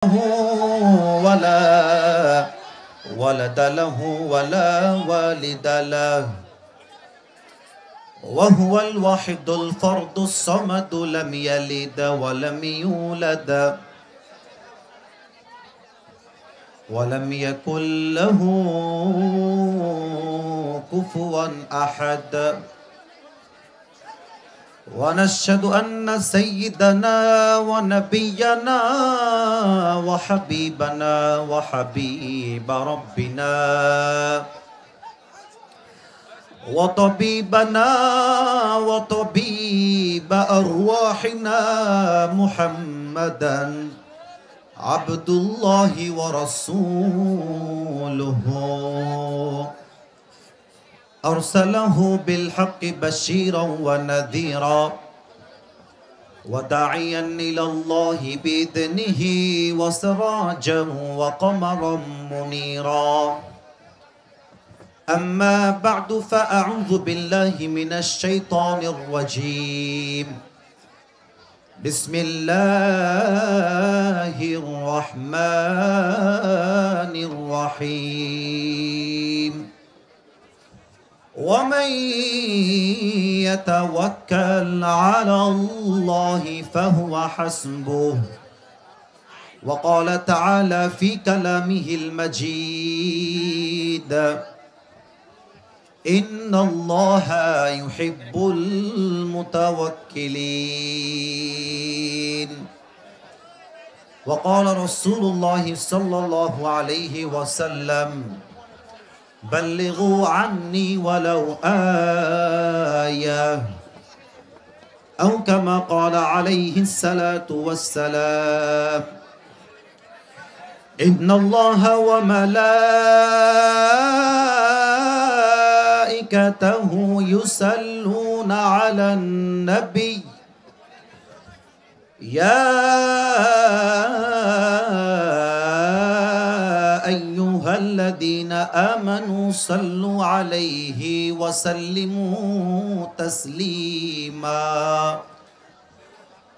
ولا ولد له ولا والد له وهو الواحد الفرد الصمد لم يلد ولم يولد ولم يكن له كفوا أحد ونشهد أن سيدنا ونبينا وحبيبنا وحبيب ربنا وطبيبنا وطبيب أرواحنا محمدا عبد الله ورسوله أرسله بالحق بشيرا ونذيرا وداعيا إلى الله بإذنه وسراجا وقمرا منيرا أما بعد فأعوذ بالله من الشيطان الرجيم بسم الله الرحمن الرحيم ومن يتوكل على الله فهو حسبه وقال تعالى في كلامه المجيد إن الله يحب المتوكلين وقال رسول الله صلى الله عليه وسلم بلغوا عني ولو آية أو كما قال عليه الصلاة والسلام إن الله وملائكته يصلون على النبي يا أيها الذين آمنوا صلوا عليه وسلموا تسليما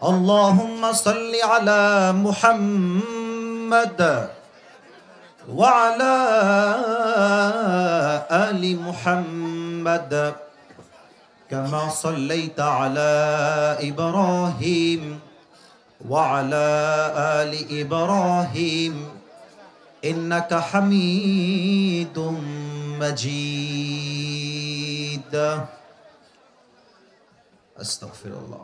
اللهم صل على محمد وعلى آل محمد كما صليت على إبراهيم وعلى آل إبراهيم إنك حميد مجيد أستغفر الله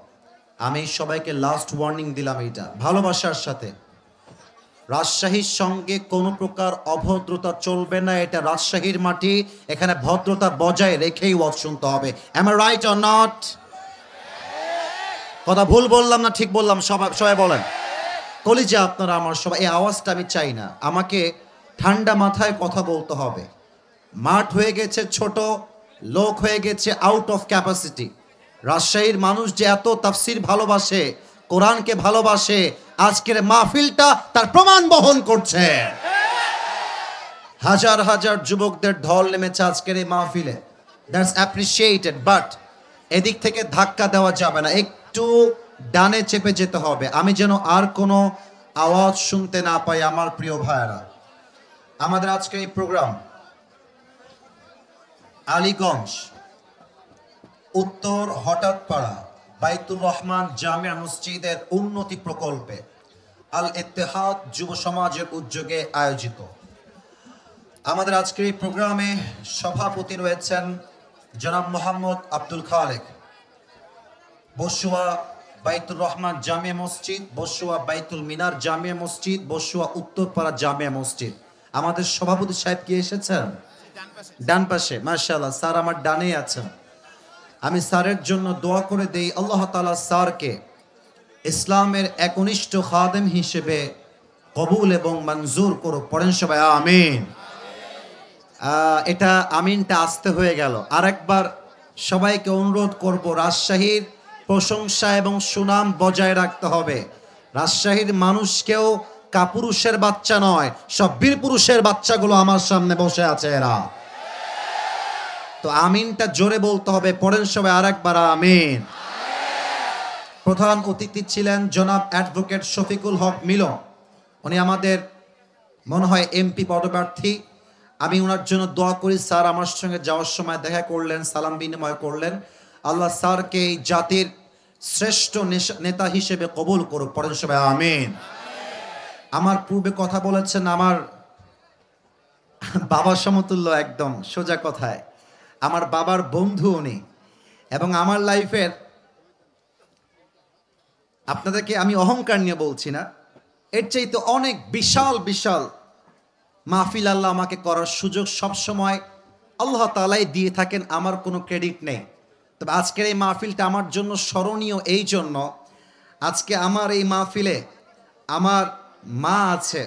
আমি সবাইকে last warning দিলাম এটা ভালোবাসার সাথে রাজশাহীর সঙ্গে কোনো প্রকার অভদ্রতা চলবে না এটা রাজশাহীর মাটি এখানে ভদ্রতা বজায় রেখেই ওয়াজ শুনতে হবে am I right or not কথা ভুল বললাম না ঠিক বললাম সবাই বলেন কলিজা আপনারা আমার সবাই এই আওয়াজটা আমি চাই না আমাকে ঠান্ডা মাথায় কথা বলতে হবে মাঠ হয়ে গেছে ছোট লোক হয়ে গেছে আউট অফ ক্যাপাসিটি রাজশাহীর মানুষ যে এত তাফসীর ভালোবাসে কোরআনকে ভালোবাসে আজকের মাহফিলটা তার প্রমাণ বহন করছে হাজার হাজার যুবকদের ঢল নেমেছে আজকের এই মাহফিলে দ্যাটস অ্যাপ্রিশিয়েটেড বাট এদিক থেকে ধাক্কা দেওয়া যাবে না একটু ডানে চেপে যেতে হবে আমি যেন আর কোনো আওয়াজ শুনতে না পাই আমার প্রিয় ভাইরা আমাদের আজকে এই প্রোগ্রাম আলীগঞ্জ উত্তর হঠাৎপাড়া বাইতুর রহমান জামিয়া মসজিদের উন্নতি প্রকল্পে আল ইত্তেহাদ যুব সমাজের উদ্যোগে আয়োজিত আমাদের আজকের এই প্রোগ্রামে সভাপতি রয়েছেন জনাব মোহাম্মদ আব্দুল খালেক বসুয়া বাইতুর রহমান জামিয়া মসজিদ বসুয়া বাইতুল মিনার জামিয়া মসজিদ বসুয়া উত্তরপাড়া জামিয়া মসজিদ আমাদের সভাপতি সাহেব কি এসেছেন ডান পাশে মাশাআল্লাহ স্যার আমার ডানেই আছেন আমি স্যারের জন্য দোয়া করে দেই আল্লাহ তাআলা স্যারকে ইসলামের একনিষ্ঠ খাদেম হিসেবে কবুল এবং মঞ্জুর করুক পড়েন সবাই আমিন এটা আমিনটা আসতে হয়ে গেল আরেকবার সবাইকে অনুরোধ করব রাজশাহীর প্রশংসা এবং সুনাম বজায় রাখতে হবে রাজশাহীর মানুষকেও কাপুরুষের বাচ্চা নয় সব বীর পুরুষের বাচ্চাগুলো আমার সামনে বসে আছে এরা তো আমিনটা জোরে বলতে হবে পড়েন সবাই আরেকবার আমিন প্রধান অতিথি ছিলেন জনাব অ্যাডভোকেট শফিকুল হক মিলন উনি আমাদের মনে হয় এমপি পদপ্রার্থী। আমি ওনার জন্য দোয়া করি। স্যার আমার সঙ্গে যাওয়ার সময় দেখা করলেন, সালাম বিনিময় করলেন। আল্লাহ স্যারকে এই জাতির শ্রেষ্ঠ নেতা হিসেবে কবুল করুক। পরের সবাই আমিন। আমার পূর্বে কথা বলেছেন আমার বাবার সমতুল্য, একদম সোজা কথায় আমার বাবার বন্ধু উনি, এবং আমার লাইফের, আপনাদেরকে আমি অহংকার নিয়ে বলছি না, এর চাইতে অনেক বিশাল বিশাল মাহফিল আল্লাহ আমাকে করার সুযোগ সবসময় আল্লাহ তাআলাই দিয়ে থাকেন, আমার কোনো ক্রেডিট নেই। তবে আজকের এই মাহফিলটা আমার জন্য স্মরণীয় এই জন্য, আজকে আমার এই মাহফিলে আমার মা আছে,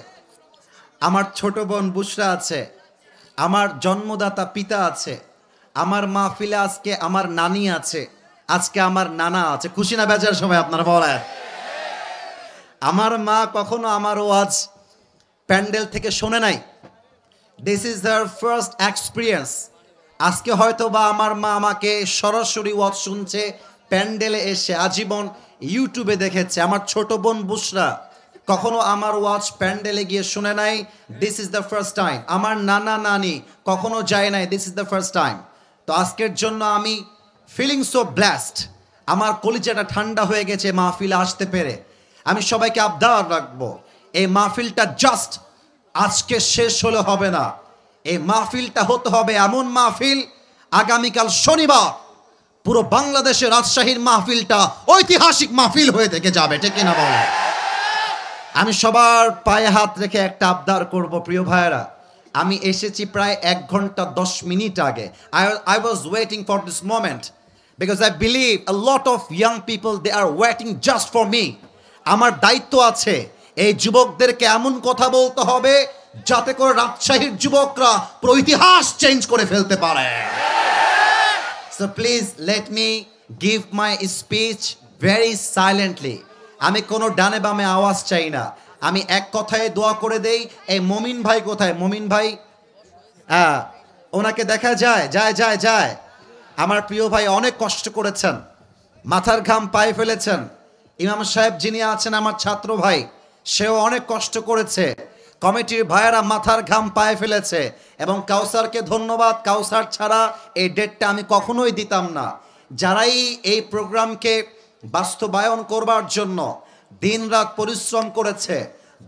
আমার ছোট বোন বুশরা আছে, আমার জন্মদাতা পিতা আছে, আমার মাহফিলে আজকে আমার নানি আছে, আজকে আমার নানা আছে। খুশি না বেজার সময় আপনারা বলেন? আমার মা কখনো আমার ওয়াজ প্যান্ডেল থেকে শোনে নাই। This is her first experience. আজকে হয়তো বা আমার মা আমাকে সরাসরি ওয়াজ শুনছে, প্যান্ডেলে এসে আজীবন ইউটিউবে দেখেছে। আমার ছোট বোন বুশরা কখনো আমার ওয়াজ প্যান্ডেলে গিয়ে শুনে নাই, this is the first time. আমার নানা নানি কখনো যায় নাই, this is the first time. তো আজকের জন্য আমি ফিলিং সো ব্লেসড। আমার কলিজাটা ঠান্ডা হয়ে গেছে মাহফিলে আসতে পেরে। আমি সবাইকে আবদার রাখবো, এই মাহফিলটা জাস্ট আজকে শেষ হলে হবে না, এই মাহফিলটা হতে হবে এমন মাহফিল, আগামীকাল শনিবার পুরো বাংলাদেশের রাজশাহীর মাহফিলটা ঐতিহাসিক মাহফিল হয়ে থেকে যাবে, ঠিক কিনা বলো? আমি সবার পায়ে হাত রেখে একটা আবদার করব, প্রিয় ভাইয়েরা, আমি এসেছি প্রায় 1 ঘন্টা 10 মিনিট আগে। I was waiting for this moment because I believe a lot of young people, they are waiting just for me. আমার দায়িত্ব আছে এই যুবকদেরকে এমন কথা বলতে হবে যাতে করে রাজশাহীর যুবকরা পুরো ইতিহাস চেঞ্জ করে ফেলতে পারে। So please let me give my speech very silently. আমি কোনো ডানে বামে আওয়াজ চাই না। আমি এক কথায় দোয়া করে দেই। এই মমিন ভাই কোথায়? মমিন ভাই, ওনাকে দেখা যায়? যায় যায় যায়। আমার প্রিয় ভাই অনেক কষ্ট করেছেন, মাথার ঘাম পায়ে ফেলেছেন। ইমাম সাহেব যিনি আছেন আমার ছাত্র ভাই, সেও অনেক কষ্ট করেছে। কমিটির ভাইয়েরা মাথার ঘাম পায়ে ফেলেছে, এবং কাউসারকে ধন্যবাদ। কাউসার ছাড়া এই ডেটটা আমি কখনোই দিতাম না। যারাই এই প্রোগ্রামকে বাস্তবায়ন করবার জন্য দিনরাত পরিশ্রম করেছে,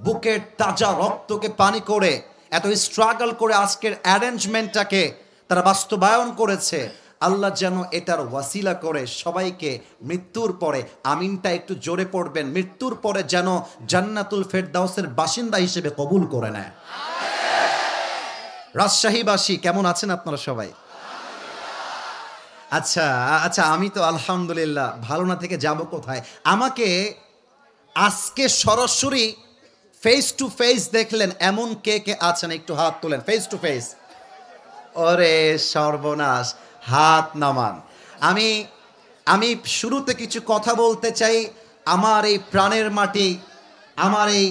বুকের তাজা রক্তকে পানি করে এত স্ট্রাগল করে আজকের অ্যারেঞ্জমেন্টটাকে তারা বাস্তবায়ন করেছে, আল্লাহ যেন এটার ওয়াসিলা করে সবাইকে মৃত্যুর পরে, আমিনটা একটু জোরে পড়বেন, মৃত্যুর পরে যেন জান্নাতুল ফেরদাউসের বাসিন্দা হিসেবে কবুল করে নেয়। রাজশাহীবাসী কেমন আছেন আপনারা সবাই? আচ্ছা আচ্ছা, আমি তো আলহামদুলিল্লাহ, ভালো না থেকে যাব কোথায়? আমাকে আজকে সরাসরি ফেস টু ফেস দেখলেন এমন কে কে আছেন? একটু হাত তোলেন। Face to face. ওরে সর্বনাশ, হাত নামান। আমি শুরুতে কিছু কথা বলতে চাই আমার এই প্রাণের মাটি, আমার এই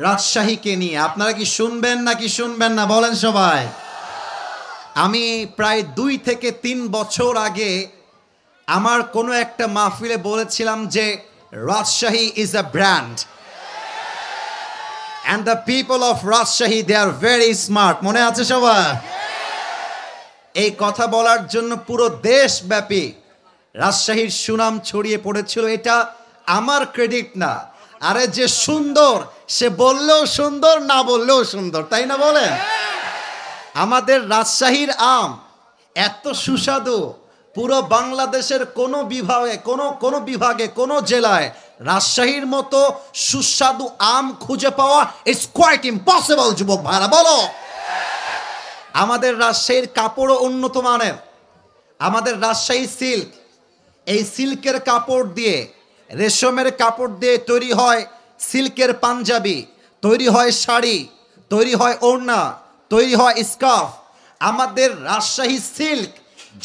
রাজশাহীকে নিয়ে। আপনারা কি শুনবেন নাকি শুনবেন না বলেন সবাই? আমি প্রায় 2 থেকে 3 বছর আগে আমার কোনো একটা মাহফিলে বলেছিলাম যে Rajshahi is a brand, and the people of Rajshahi, they are very smart. মনে আছে সবার? এই কথা বলার জন্য পুরো দেশব্যাপী রাজশাহীর সুনাম ছড়িয়ে পড়েছিল। এটা আমার ক্রেডিট না। আরে যে সুন্দর সে বললেও সুন্দর, না বললেও সুন্দর, তাই না বলেন? আমাদের রাজশাহীর আম এত সুস্বাদু, পুরো বাংলাদেশের কোনো বিভাগে কোনো জেলায় রাজশাহীর মতো সুস্বাদু আম খুঁজে পাওয়া ইটস কোয়াইট ইম্পসিবল। যুবক ভাইরা বলো। আমাদের রাজশাহীর কাপড়ও উন্নত মানের। আমাদের রাজশাহী সিল্ক, এই সিল্কের কাপড় দিয়ে, রেশমের কাপড় দিয়ে তৈরি হয় সিল্কের পাঞ্জাবি, তৈরি হয় শাড়ি, তৈরি হয় ওড়না, তৈরি হয় স্কার্ফ। আমাদের রাজশাহী সিল্ক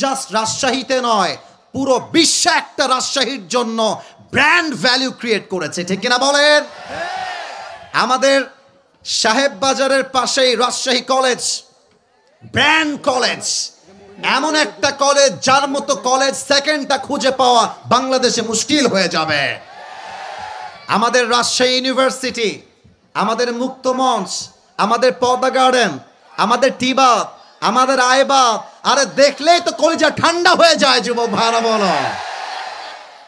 জাস্ট রাজশাহীতে নয়, পুরো বিশ্বে একটা রাজশাহীর জন্য ব্র্যান্ড ভ্যালু ক্রিয়েট করেছে, ঠিক কিনা বলেন? আমাদের সাহেব বাজারের পাশেই রাজশাহী কলেজ, ব্র্যান্ড কলেজ, এমন একটা কলেজ যার মতো কলেজ সেকেন্ডটা খুঁজে পাওয়া বাংলাদেশে মুশকিল হয়ে যাবে। আমাদের রাজশাহী ইউনিভার্সিটি, আমাদের মুক্ত মঞ্চ, আমাদের পদ্মা গার্ডেন, আমাদের টিবাব, আমাদের আইবাব, আরে দেখলেই তো কলিজা ঠান্ডা হয়ে যায় যুবক ভাইরা বলো।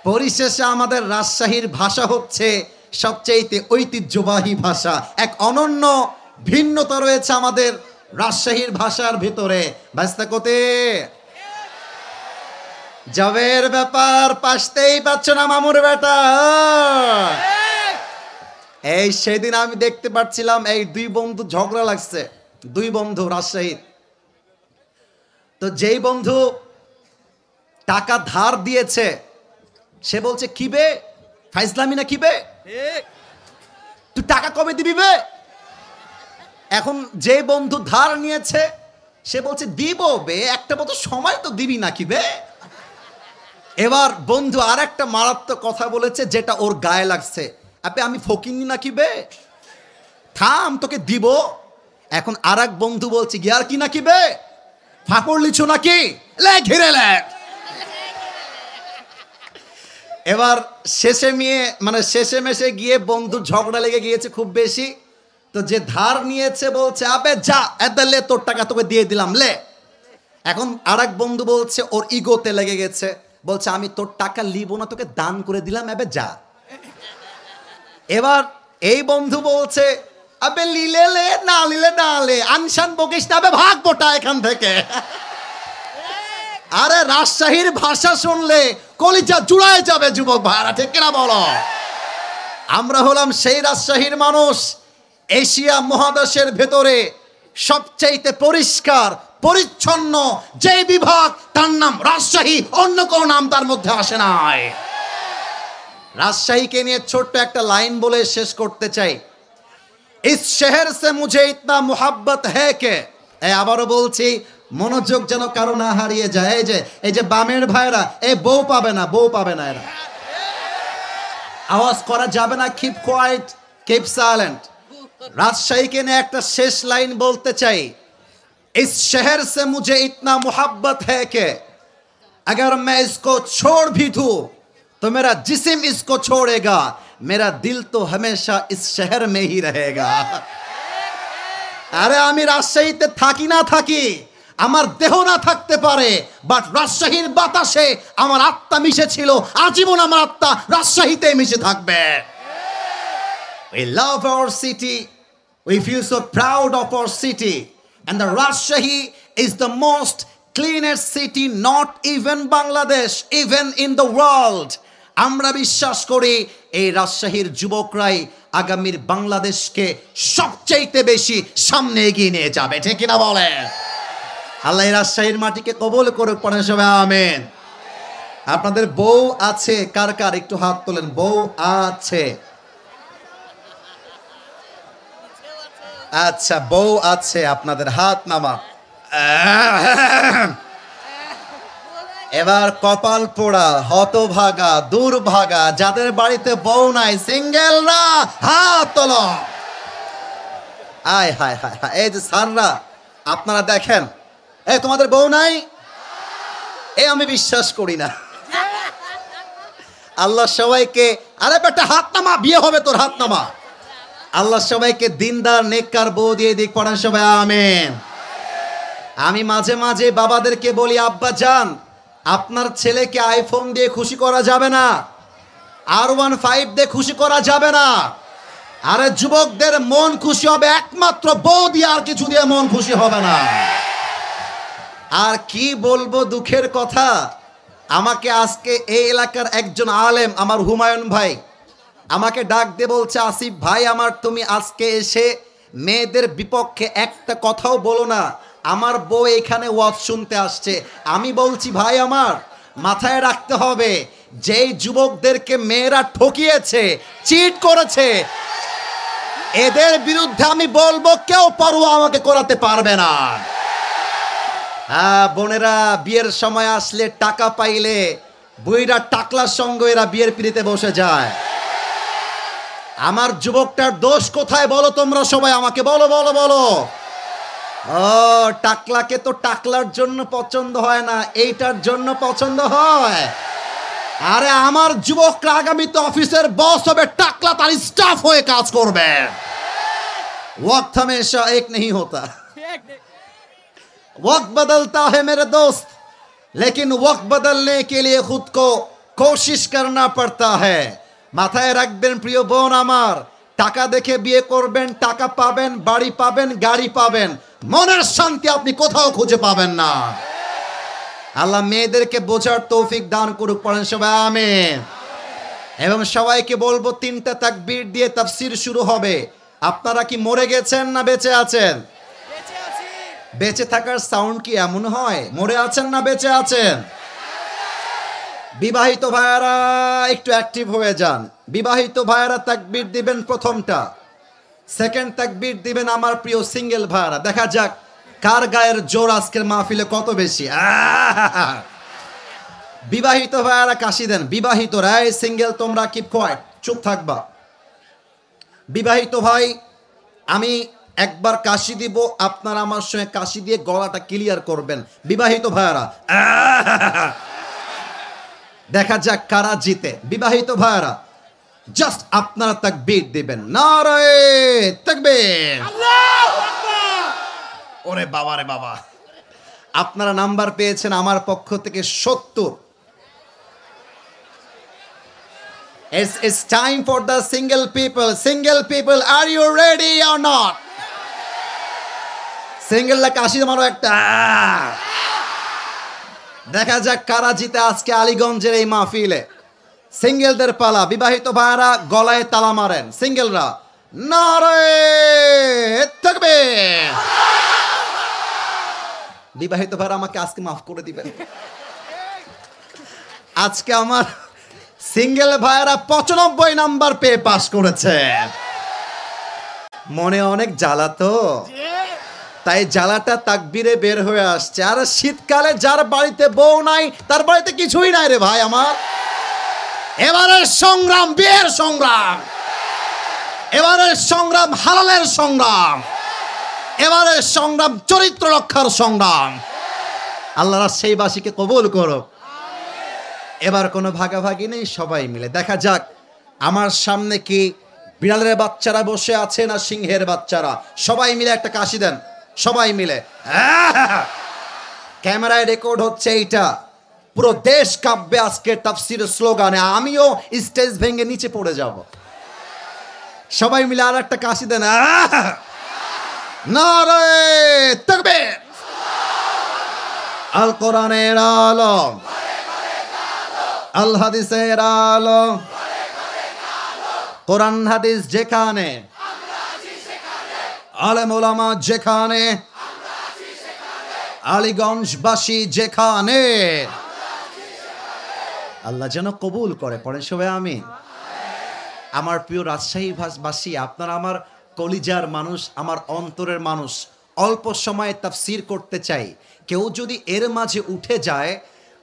পরিশেষে আমাদের রাজশাহীর ভাষা হচ্ছে সবচেয়ে ঐতিহ্যবাহী ভাষা। এক অনন্য ভিন্নতা রয়েছে আমাদের রাজশাহীর ভাষার ভিতরে। ভাস্তা কোতে জবের ব্যাপার পাশতেই পাচ্ছ না মামুর বেটা। এই সেদিন আমি দেখতে পাচ্ছিলাম এই দুই বন্ধু ঝগড়া লাগছে, দুই বন্ধু রাজশাহীর। তো যেই বন্ধু টাকা ধার দিয়েছে সে বলছে কি বে ফাইজলামি না কি বে, তুই টাকা কবে দিবি বে? এখন যে বন্ধু ধার নিয়েছে সে বলছে দিব বে, একটা মতো সময় তো দিবি নাকি বে। এবার বন্ধু আর একটা মারাত্মক কথা বলেছে যেটা ওর গায়ে লাগছে, আপনি আমি ফকিনি নাকি বে, থাম তোকে দিব। এখন আর এক বন্ধু বলছে গিয়ার কি নাকি বে, ফাঁপড় লিছো নাকি, লে ঘিরে লে। এবার শেষে শেষে মেশে গিয়ে বন্ধু ঝগড়া লেগে গিয়েছে খুব বেশি। তো যে ধার নিয়েছে বলছে আবে যা লে তোর টাকা তোকে দিয়ে দিলাম লে। এখন আর এক বন্ধু বলছে ওর ইগোতে লেগে গেছে, বলছে আমি তোর টাকা লিব না, তোকে দান করে দিলাম, আবে যা। এবার এই বন্ধু বলছে আবে লিলে লে না লিলে না লে, আনশান বকিস না, আবে ভাগ বোটা এখান থেকে। আরে রাজশাহীর ভাষা শুনলে কলিজা জুড়ায় যাবে যুবক ভাইরা, ঠিক কিনা বলো? আমরা হলাম সেই রাজশাহীর মানুষ, এশিয়া মহাদেশের ভেতরে সবচাইতে পরিষ্কার পরিচ্ছন্ন যে বিভাগ তার নাম রাজশাহী, অন্য কোনো নাম তার মধ্যে আসে নাই। রাজশাহীকে নিয়ে ছোট্ট একটা লাইন বলে শেষ করতে চাই। ইস শহর সে মুঝে ইতনা মোহাব্বত হ্যায় কে, আবারও বলছি মনোযোগ যেন কারো না হারিয়ে যায়। এই যে বামের ভাইরা এই বউ পাবে না, বউ পাবে না, এরা আওয়াজ করা যাবে না, কিপ কোয়াইট, কিপ সাইলেন্ট। রাজশাহীকে নিয়ে একটা শেষ লাইন বলতে চাই। इस शहर से मुझे इतना मोहब्बत है कि अगर मैं इसको छोड़ भी दूं तो मेरा जिस्म इसको छोड़ेगा, मेरा दिल तो हमेशा इस शहर में ही रहेगा। আরে আমি রাজশাহীতে থাকি না থাকি, আমার দেহ না থাকতে পারে, বাট রাজশাহীর বাতাসে আমার আত্মা মিশে ছিল, আজীবন আমার আত্মা রাজশাহীতে মিশে থাকবে। We love our city, we feel so proud of our city, and the Rajshahi is the most cleanest city not even Bangladesh, even in the world. আমরা বিশ্বাস করি এই রাজশাহীর যুবকরাই আগামীর বাংলাদেশকে সবচাইতে বেশি সামনে এগিয়ে নিয়ে যাবে, ঠিক কিনা বলে? আল্লাহ রাজশাহীর মাটিকে কবুল করুক, পড়েন সবাই আমিন। আপনাদের বউ আছে কার কার একটু হাত তোলেন, বউ আছে? আচ্ছা বউ আছে আপনাদের, হাত নামা। এবার কপাল পোড়া, হতভাগা, দুর্ভাগা যাদের বাড়িতে বউ নাই, সিঙ্গেলরা হাত তোলো। আয় হায় হায় হায়, এই যে স্যাররা আপনারা দেখেন, এই তোমাদের বউ নাই, এই আমি বিশ্বাস করি না। আল্লাহ সবাইকে, আরে বেটা হাত নামা, বিয়ে হবে তোর, হাত নামা। আল্লাহ সবাইকে দিনদার নেককার বউ দিয়ে দিক, পড়েন সবাই আমিন। আমি মাঝে মাঝে বাবাদেরকে বলি, আব্বা জান আপনার ছেলেকে আইফোন দিয়ে খুশি করা যাবে না, R15 দিয়ে খুশি করা যাবে না। আরে যুবকদের মন খুশি হবে একমাত্র বউ দিয়ে, আর কিছু দিয়ে মন খুশি হবে না। আর কি বলবো দুঃখের কথা, আমাকে আজকে এই এলাকার একজন আলেম আমার হুমায়ুন ভাই আমাকে ডাক দিয়ে বলছে, আসিফ ভাই আমার তুমি আজকে এসে মেয়েদের বিপক্ষে একটা কথাও বলো না, আমার বউ এখানে ওয়াজ শুনতে আসছে। আমি বলছি ভাই আমার মাথায় রাখতে হবে, যেই যুবকদেরকে মেয়েরা ঠকিয়েছে, চিট করেছে, এদের বিরুদ্ধে আমি বলবো কেউ পরোয়া আমাকে করাতে পারবে না। হ্যাঁ বোনেরা, বিয়ের সময় আসলে টাকা পাইলে বুইরা টাকলার সঙ্গে এরা বিয়ের পিড়িতে বসে যায়। আমার যুবকটার দোষ কোথায় বলো তোমরা সবাই আমাকে বলো বলো বলো। ও টাকলাকে তো টাকলার জন্য পছন্দ হয় না, এইটার জন্য পছন্দ হয়। আরে আমার যুবকরা আগামীতে অফিসের বস হবে, টাকলা তার স্টাফ হয়ে কাজ করবে। वक्त हमेशा एक नहीं होता, वक्त बदलता है मेरे दोस्त, लेकिन वक्त बदलने के लिए खुद को कोशिश करना पड़ता है। মাথায় রাখবেন প্রিয় বোন আমার, টাকা দেখে বিয়ে করবেন, টাকা পাবেন, বাড়ি পাবেন, গাড়ি পাবেন, মনের শান্তি আপনি কোথাও খুঁজে পাবেন না। আল্লাহ মেয়েদেরকে বোঝার তৌফিক দান করুক, পড়েন সবাই আমিন। এবং সবাইকে বলবো 3টা তাকবীর দিয়ে তাফসীর শুরু হবে। আপনারা কি মরে গেছেন না বেঁচে আছেন? বেঁচে থাকার সাউন্ড কি এমন হয়? মরে আছেন না বেঁচে আছেন? বিবাহিত ভাইয়ারা একটু অ্যাক্টিভ হয়ে যান। বিবাহিত ভাইয়ারা তাকবীর দিবেন প্রথমটা, সেকেন্ড তাকবীর দিবেন আমার প্রিয় সিঙ্গেল ভাইয়ারা। দেখা যাক কার গায়ের জোর আজকের মাহফিলে কত বেশি। বিবাহিত ভাইয়ারা কাশি দেন। বিবাহিতরা, এই সিঙ্গেল তোমরা কিপ কোয়াইট, চুপ থাকবা। বিবাহিত ভাই আমি একবার কাশি দিব, আপনারা আমার সঙ্গে কাশি দিয়ে গলাটা ক্লিয়ার করবেন। বিবাহিত ভাইয়ারা দেখা যাক কারা জিতে। বিবাহিত ভাইয়ারা জাস্ট আপনারা তাকবীর দিবেন, নারে তাকবীর, আল্লাহু আকবার। ওরে বাবা রে বাবা, আপনারা নাম্বার পেয়েছেন আমার পক্ষ থেকে 70। It's time for the single people. Single people, are you ready or not? Single la কাশি মারো একটা। দেখা যাক কারা জিতে আজকে আলীগঞ্জের এই মাহফিলে। সিঙ্গেলদের পালা। বিবাহিত ভাইরা গলায় তালা মারেন, সিঙ্গেলরা নারে তাকবীর। বিবাহিত ভাইরা আমাকে আজকে মাফ করে দিবেন। আজকে আমার সিঙ্গেল ভাইরা 95 নাম্বার পেয়ে পাস করেছে। মনে অনেক জ্বালা তো, তাই জ্বালাটা তাকবীরে বের হয়ে আসছে। আর শীতকালে যার বাড়িতে বউ নাই তার বাড়িতে কিছুই নাই রে ভাই আমার। এবারের সংগ্রাম বিয়ের সংগ্রাম, এবারের সংগ্রাম হালালের সংগ্রাম, এবারের সংগ্রাম চরিত্র রক্ষার সংগ্রাম। আল্লাহ সেই বাসীকে কবুল করো। এবার কোনো ভাগাভাগি নেই, সবাই মিলে। দেখা যাক আমার সামনে কি বিড়ালের বাচ্চারা বসে আছে না সিংহের বাচ্চারা। সবাই মিলে একটা কাশি দেন, সবাই মিলে। ক্যামেরায় রেকর্ড হচ্ছে এইটা, পুরো দেশ কাঁপবে আজকে তাফসীরের স্লোগানে। আমিও স্টেজ ভেঙে নিচে পড়ে যাব। সবাই মিলে আর একটা কাশি দেন, নারে তাকবীর। আল কোরআনের আলো, আল হাদিসের আলো, কোরআন হাদিস যেখানে, আলেম ওলামা যেখানে, আলীগঞ্জবাসী যেখানে, আল্লাহ যেন কবুল করে। পড়েন সবাই আমিন। আমার প্রিয় রাজশাহীবাসী, আপনারা আমার কলিজার মানুষ, আমার অন্তরের মানুষ। অল্প সময়ে তাফসীর করতে চাই। কেউ যদি এর মাঝে উঠে যায়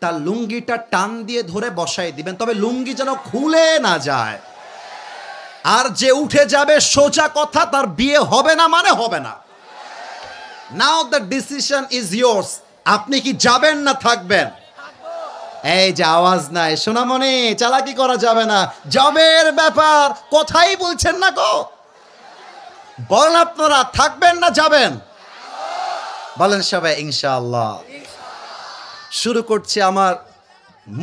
তার লুঙ্গিটা টান দিয়ে ধরে বসাই দিবেন, তবে লুঙ্গি যেন খুলে না যায়। আর যে উঠে যাবে সোজা কথা, তার বিয়ে হবে না মানে হবে না। নাও দ্য ডিসিশন ইজ ইয়োর্স। আপনি কি যাবেন না থাকবেন? এই যে আওয়াজ নাই সোনামণি, চালাকি করা যাবে না, জবের ব্যাপার। কোথায় বলছেন না গো, বলেন আপনারা থাকবেন না যাবেন? বলেন সবাই ইনশাআল্লাহ। শুরু করছি আমার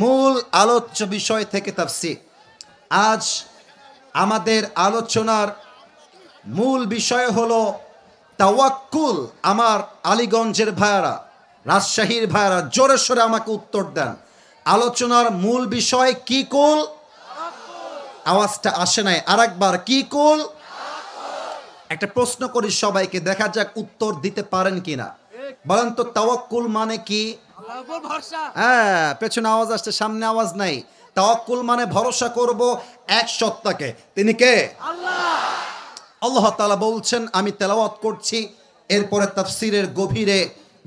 মূল আলোচ্য বিষয় থেকে তাফসীর। আজ আমাদের আলোচনার মূল বিষয় হলো তাওয়াক্কুল। আমার আলীগঞ্জের ভাইয়ারা, রাজশাহীর ভাইয়ারা জোরে সোরে আমাকে উত্তর দেন। আলোচনার মূল বিষয় কি কুল? আওয়াজটা আসে নাই, আরেকবার কি কুল? একটা প্রশ্ন করি সবাইকে, দেখা যাক উত্তর দিতে পারেন কিনা। বলেন তো তাওয়াক্কুল মানে কি? হ্যাঁ, পেছনে আওয়াজ আসছে, সামনে আওয়াজ নাই। তাওয়াক্কুল মানে ভরসা করব এক সত্তাকে। তিনি কে? আল্লাহ। আল্লাহ তাআলা বলছেন, আমি তেলাওয়াত করছি, এরপরে তাফসীরের গভীরে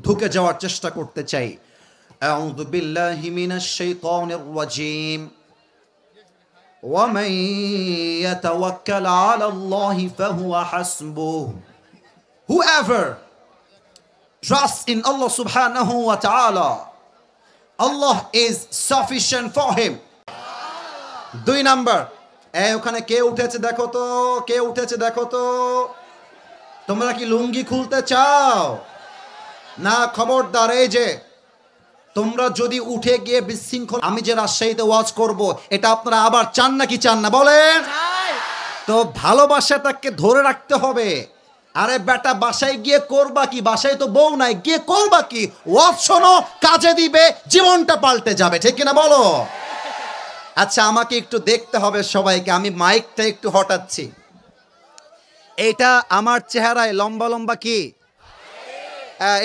ঢুকে যাওয়ার চেষ্টা করতে চাই। আউযু বিল্লাহি মিনাশ শাইতানির রাজীম। ওয়া মান ইয়াতাওয়াক্কাল আলাল্লাহি ফাহুয়া হাসবুহ। Whoever trusts in Allah subhanahu wa ta'ala, Allah is sufficient for him. 2 number, ওখানে কে উঠেছে দেখো তো, কে উঠেছে দেখো তো। তোমরা কি লুঙ্গি খুলতে চাও না? খবরদার, এই যে তোমরা যদি উঠে গিয়ে বিশৃঙ্খল, আমি যে রাজশাহীতে ওয়াজ করব এটা আপনারা আবার চান নাকি চান না বলেন? তো ভালোবাসাটাকে ধরে রাখতে হবে। আরে বেটা, বাসায় গিয়ে করবা কি? বাসায় তো বউ নাই, গিয়ে করবা কি? ওয়াজ শোনো, কাজে দিবে, জীবনটা পাল্টে যাবে, ঠিক কিনা বলো? আচ্ছা, আমাকে একটু দেখতে হবে সবাইকে, আমি মাইকটা একটু হটাচ্ছি। এটা আমার চেহারায় লম্বা লম্বা কি?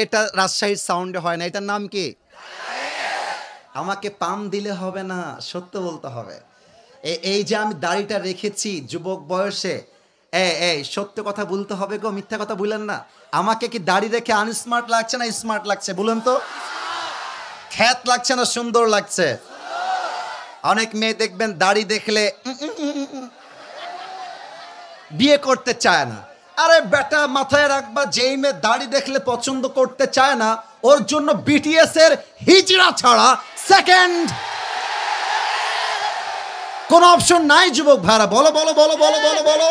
এটা রাজশাহীর সাউন্ডে হয় না, এটার নাম কি? আমাকে পাম দিলে হবে না, সত্য বলতে হবে। এই যে আমি দাড়িটা রেখেছি যুবক বয়সে, এই সত্য কথা বলতে হবে গো, মিথ্যা কথা বললেন না। আমাকে কি দাড়ি রেখে আনস্মার্ট লাগছে না স্মার্ট লাগছে বলুন তো? খ্যাত লাগছে না সুন্দর লাগছে? অনেক মেয়ে দেখবেন দাড়ি দেখলে বিয়ে করতে চায় না। আরে বেটা, মাথায় রাখবা, যেই মেয়ে দাড়ি দেখলে পছন্দ করতে চায় না, ওর জন্য বিটিএস এর হিজড়া ছাড়া সেকেন্ড কোন অপশন নাই যুবক ভাইরা। বলো বলো বলো বলো বলো বলো।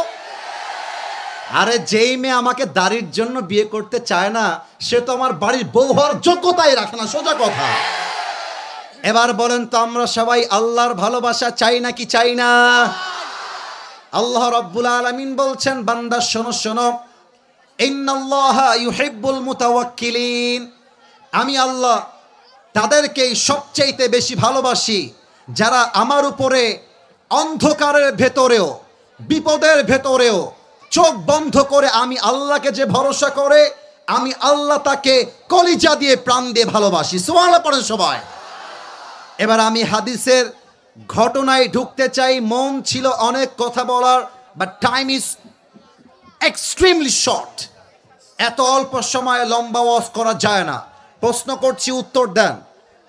আরে যেই মেয়ে আমাকে দাড়ির জন্য বিয়ে করতে চায় না, সে তো আমার বাড়ির বউ হওয়ার যোগ্যতাই রাখে না, সোজা কথা। এবার বলেন তো, আমরা সবাই আল্লাহর ভালোবাসা চাই নাকি চাই না? আল্লাহ রাব্বুল আলামিন বলছেন, বান্দা শোনো শোনো, ইন্নাল্লাহা ইউহিব্বুল মুতাওয়াক্কিলিন, আমি আল্লাহ তাদেরকেই সবচাইতে বেশি ভালোবাসি যারা আমার উপরে অন্ধকারের ভেতরেও বিপদের ভেতরেও চোখ বন্ধ করে আমি আল্লাহকে যে ভরসা করে, আমি আল্লাহ তাকে কলিজা দিয়ে প্রাণ দিয়ে ভালোবাসি। সুবহানাল্লাহ পড়েন সবাই। এবার আমি হাদিসের ঘটনায় ঢুকতে চাই। মন ছিল অনেক কথা বলার, but time is extremely short. এত অল্প সময়ে লম্বা ওয়াজ করা যায় না। প্রশ্ন করছি, উত্তর দেন।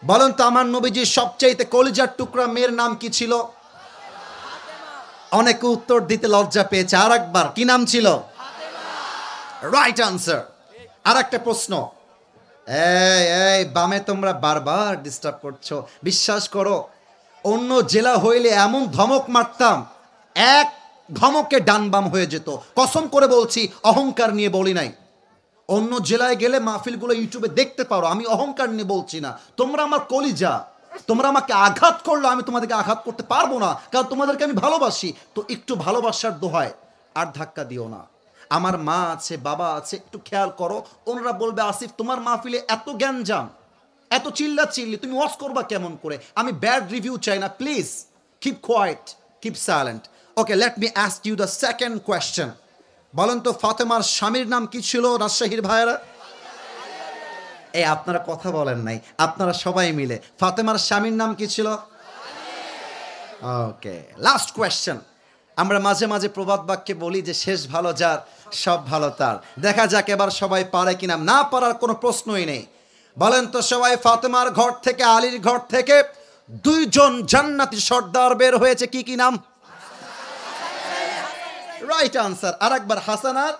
বলেন তো, আমার নবীজির সবচাইতে কলিজার টুকরা মেয়ের নাম কি ছিল? অনেকে উত্তর দিতে লজ্জা পেয়েছে। আর একবার, কি নাম ছিল? Right answer. আর একটা প্রশ্ন, এই বামে তোমরা বারবার ডিস্টার্ব করছো। বিশ্বাস করো, অন্য জেলা হইলে এমন ধমক মারতাম, এক ধমকে ডান বাম হয়ে যেত। কসম করে বলছি, অহংকার নিয়ে বলি নাই। অন্য জেলায় গেলে মাহফিলগুলো ইউটিউবে দেখতে পারো, আমি অহংকার নিয়ে বলছি না। তোমরা আমার কলিজা, তোমরা আমাকে আঘাত করলো, আমি তোমাদেরকে আঘাত করতে পারবো না, কারণ তোমাদেরকে আমি ভালোবাসি। তো একটু ভালোবাসার দোহায় আর ধাক্কা দিও না। আমার মা আছে, বাবা আছে, একটু খেয়াল করো। ওনারা বলবে, আসিফ তোমার মাহফিলে এত গ্যাঞ্জাম, এত চিল্লা চিল্লি, তুমি ওয়াজ করবা কেমন করে? আমি ব্যাড রিভিউ চাই না, please keep quiet, keep silent. Okay, let me ask you the second question. বলেন তো, ফাতেমার স্বামীর নাম কি ছিল রাজশাহীর ভাইয়েরা? আপনারা কথা বলেন নাই, আপনারা সবাই মিলে। ফাতেমার স্বামীর নাম কি ছিল? ওকে, লাস্ট কোয়েশ্চেন। আমরা মাঝে মাঝে প্রবাদ বাক্যে বলি যে শেষ ভালো যার সব ভালো তার। দেখা যাক এবার সবাই পারে কিনা। না পারার কোনো প্রশ্নই নেই। বলেন তো সবাই, ফাতেমার ঘর থেকে, আলীর ঘর থেকে দুইজন জান্নাতি সর্দার বের হয়েছে, কি কি নাম? Right answer. আর একবার, হাসান আর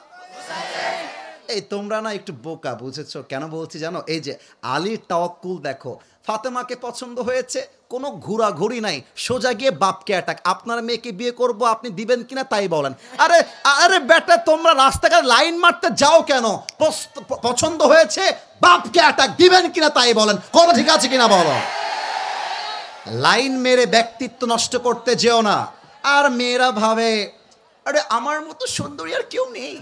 এই তোমরা না একটু বোকা, বুঝেছো? কেন বলছি জানো? এই যে আলীর তাওয়াক্কুল দেখো, ফাতেমাকে পছন্দ হয়েছে, কোনো ঘোরাঘুরি নাই, সোজা গিয়ে বাপকে অ্যাটাক। আপনার মেয়েকে বিয়ে করব, আপনি দিবেন কিনা তাই বলেন। আরে আরে বেটা, তোমরা রাস্তাঘাট লাইন মারতে যাও কেন? পছন্দ হয়েছে, বাপকে অ্যাটাক, দিবেন কিনা তাই বলেন। কোনো ঠিক আছে কিনা বলো। লাইন মেরে ব্যক্তিত্ব নষ্ট করতে যেও না। আর মেয়েরা ভাবে, আরে আমার মতো সুন্দরী আর কেউ নেই।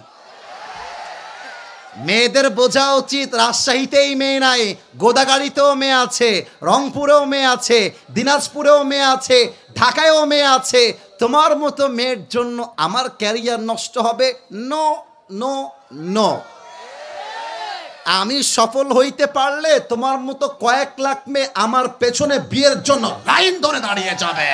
মেয়েদের বোঝা উচিত, রাজশাহীতেই মেয়ে নাই, গোদাগাড়িতেও মেয়ে আছে, রংপুরেও মেয়ে আছে, দিনাজপুরেও মেয়ে আছে, ঢাকায়ও মেয়ে আছে। তোমার মতো মেয়ের জন্য আমার ক্যারিয়ার নষ্ট হবে? No no no. আমি সফল হইতে পারলে তোমার মতো কয়েক লাখ মেয়ে আমার পেছনে বিয়ের জন্য লাইন ধরে দাঁড়িয়ে যাবে।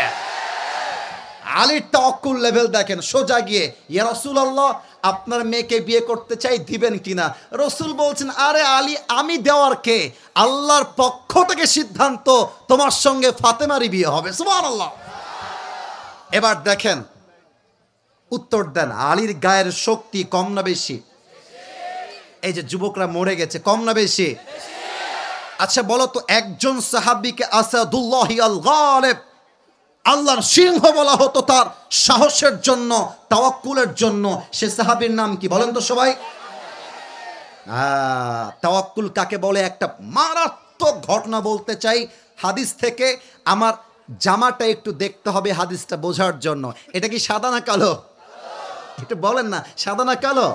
আলীর তাওয়াক্কুল লেভেল দেখেন, সোজা গিয়ে, ইয়া রাসূলুল্লাহ, আপনার মেয়েকে বিয়ে করতে চাই, দিবেন কিনা? রসুল বলছেন, আরে আলী, আমি দেওয়ার কে? আল্লাহর পক্ষ থেকে সিদ্ধান্ত, তোমার সঙ্গে ফাতেমারই বিয়ে হবে। সুবহানাল্লাহ। এবার দেখেন, উত্তর দেন, আলীর গায়ের শক্তি কম না বেশি? এই যে যুবকরা মরে গেছে, কম না বেশি? আচ্ছা বলো তো, একজন সাহাবীকে আসাদুল্লাহি আল গালিব, আল্লাহর সিংহ বলা হতো তার সাহসের জন্য, তাওয়াক্কুলের জন্য। সে সাহাবীর নাম কি বলেন তো সবাই? তাওয়াক্কুল কাকে বলে একটা মারাত্মক ঘটনা বলতে চাই হাদিস থেকে। আমার জামাটা একটু দেখতে হবে হাদিসটা বোঝার জন্য। এটা কি সাদা না কালো? একটু বলেন না, সাদা না কালো?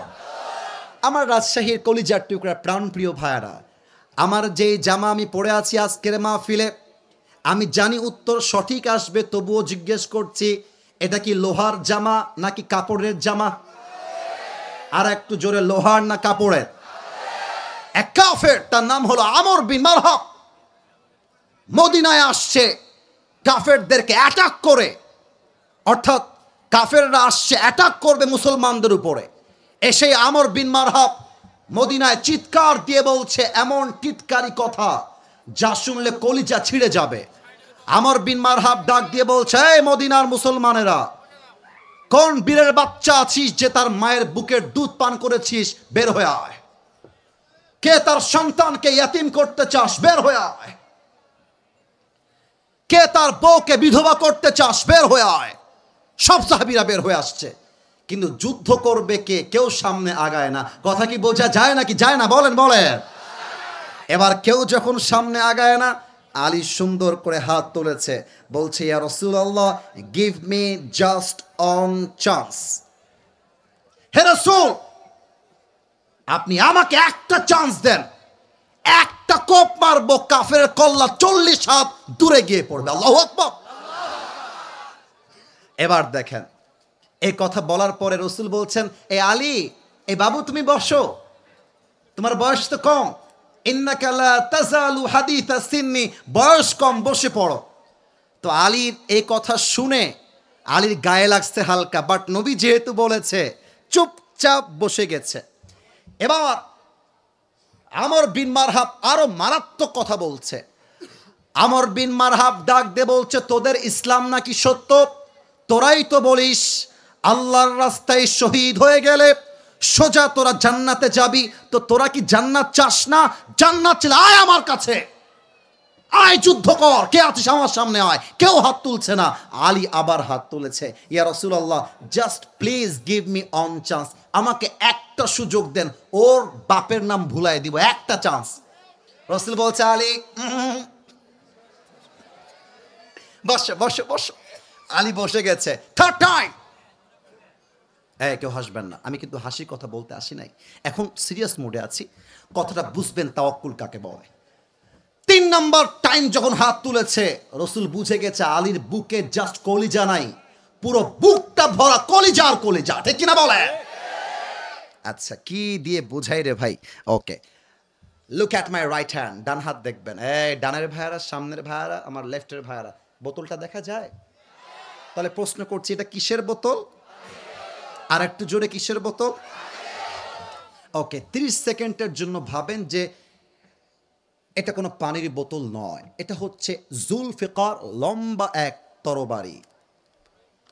আমার রাজশাহীর কলিজার টুকরা প্রাণপ্রিয় ভাইয়ারা, আমার যে জামা আমি পরে আছি আজকের মাহফিলে, আমি জানি উত্তর সঠিক আসবে, তবুও জিজ্ঞেস করছি, এটা কি লোহার জামা নাকি কাপড়ের জামা? আর একটু জোরে, লোহার না কাপড়ের? এক কাফের, তার নাম হলো আমর বিন মারহাব, মদিনায় আসছে কাফেরদেরকে অ্যাটাক করে, অর্থাৎ কাফেররা আসছে অ্যাটাক করবে মুসলমানদের উপরে। এসে আমর বিন মারহাব মদিনায় চিৎকার দিয়ে বলছে এমন টিটকারি কথা যা শুনলে কলিজা ছিঁড়ে যাবে। আমর বিন মারহাব ডাক দিয়ে বলছে, এই মদিনার মুসলমানেরা, কোন বীরের বাচ্চা আছিস যে তার মায়ের বুকের দুধ পান করেছিস? বের হয়ে আয়। কে তার সন্তানকে ইয়াতিম করতে চাস? বের হয়ে আয়। কে তার বউকে বিধবা করতে চাস? বের হয়ে আয়। সব সাহাবীরা বের হয়ে আসছে, কিন্তু যুদ্ধ করবে কে? কেউ সামনে আগায় না। কথা কি বোঝা যায় নাকি যায় না? বলেন বলেন। এবার কেউ যখন সামনে আগায় না, আলী সুন্দর করে হাত তুলেছে, বলছে, ইয়া রাসূলুল্লাহ, give me just one chance. হে রাসূল, আপনি আমাকে একটা চান্স দেন, একটা কোপ মারবো, কাফেরের কল্লা 40 হাত দূরে গিয়ে পড়বে। আল্লাহু আকবার। এবার দেখেন, এই কথা বলার পরে রসুল বলছেন, এ আলী, এ বাবু তুমি বসো, তোমার বয়স তো কম, ইন্নাকা লা তাজালু হাদিথা সিন্নি, বয়স কম, বসে পড়ো। তো আলীর এই কথা শুনে আলীর গায়ে লাগছে হালকা, বাট নবী যেহেতু বলেছে, চুপচাপ বসে গেছে। এবার আমর বিন মারহাব আরো মারাত্মক কথা বলছে। আমর বিন মারহাব ডাক দিয়ে বলছে, তোদের ইসলাম নাকি সত্য? তোরাই তো বলিস আল্লাহর রাস্তায় শহীদ হয়ে গেলে সোজা তোরা জান্নাতে যাবি, তো তোরা কি জান্নাত চাস না? জান্নাত চাইলে আয় আমার কাছে, আয় যুদ্ধ কর, কে আছিস আমার সামনে আয়। কেউ হাত তুলছে না। আলী আবার হাত তুলেছে, ইয়া রাসূলুল্লাহ, just please give me one chance, আমাকে একটা সুযোগ দেন, ওর বাপের নাম ভুলাই দিব, একটা চান্স। রাসূল বলছে, আলী বসো বসো বসো। আলী বসে গেছে। থার্ড টাইম, কেউ হাসবেন না, আমি কিন্তু হাসির কথা বলতে আসি নাই, এখন সিরিয়াস মোডে আছি, কথাটা বুঝবেন তাওয়াক্কুল কাকে বলে। 3 নম্বর টাইম যখন হাত তুলেছে, রসুল বুঝে গেছে আলীর বুকে জাস্ট কলিজা নাই, পুরো বুকটা ভরা কলিজা আর কলিজা, ঠিক কিনা বলে? আচ্ছা, কি দিয়ে বুঝাই রে ভাই? Okay, look at my right hand, ডান হাত দেখবেন। এই ডানের ভাইয়ারা, সামনের ভাইয়ারা, আমার লেফটের ভাইয়ারা, বোতলটা দেখা যায়? তাহলে প্রশ্ন করছি, এটা কিসের বোতল? আর একটু জোরে, কিসের বোতল? ওকে, 30 সেকেন্ডের জন্য ভাবেন যে এটা কোনো পানির বোতল নয়, এটা হচ্ছে জুলফিকার, লম্বা এক তরবারি।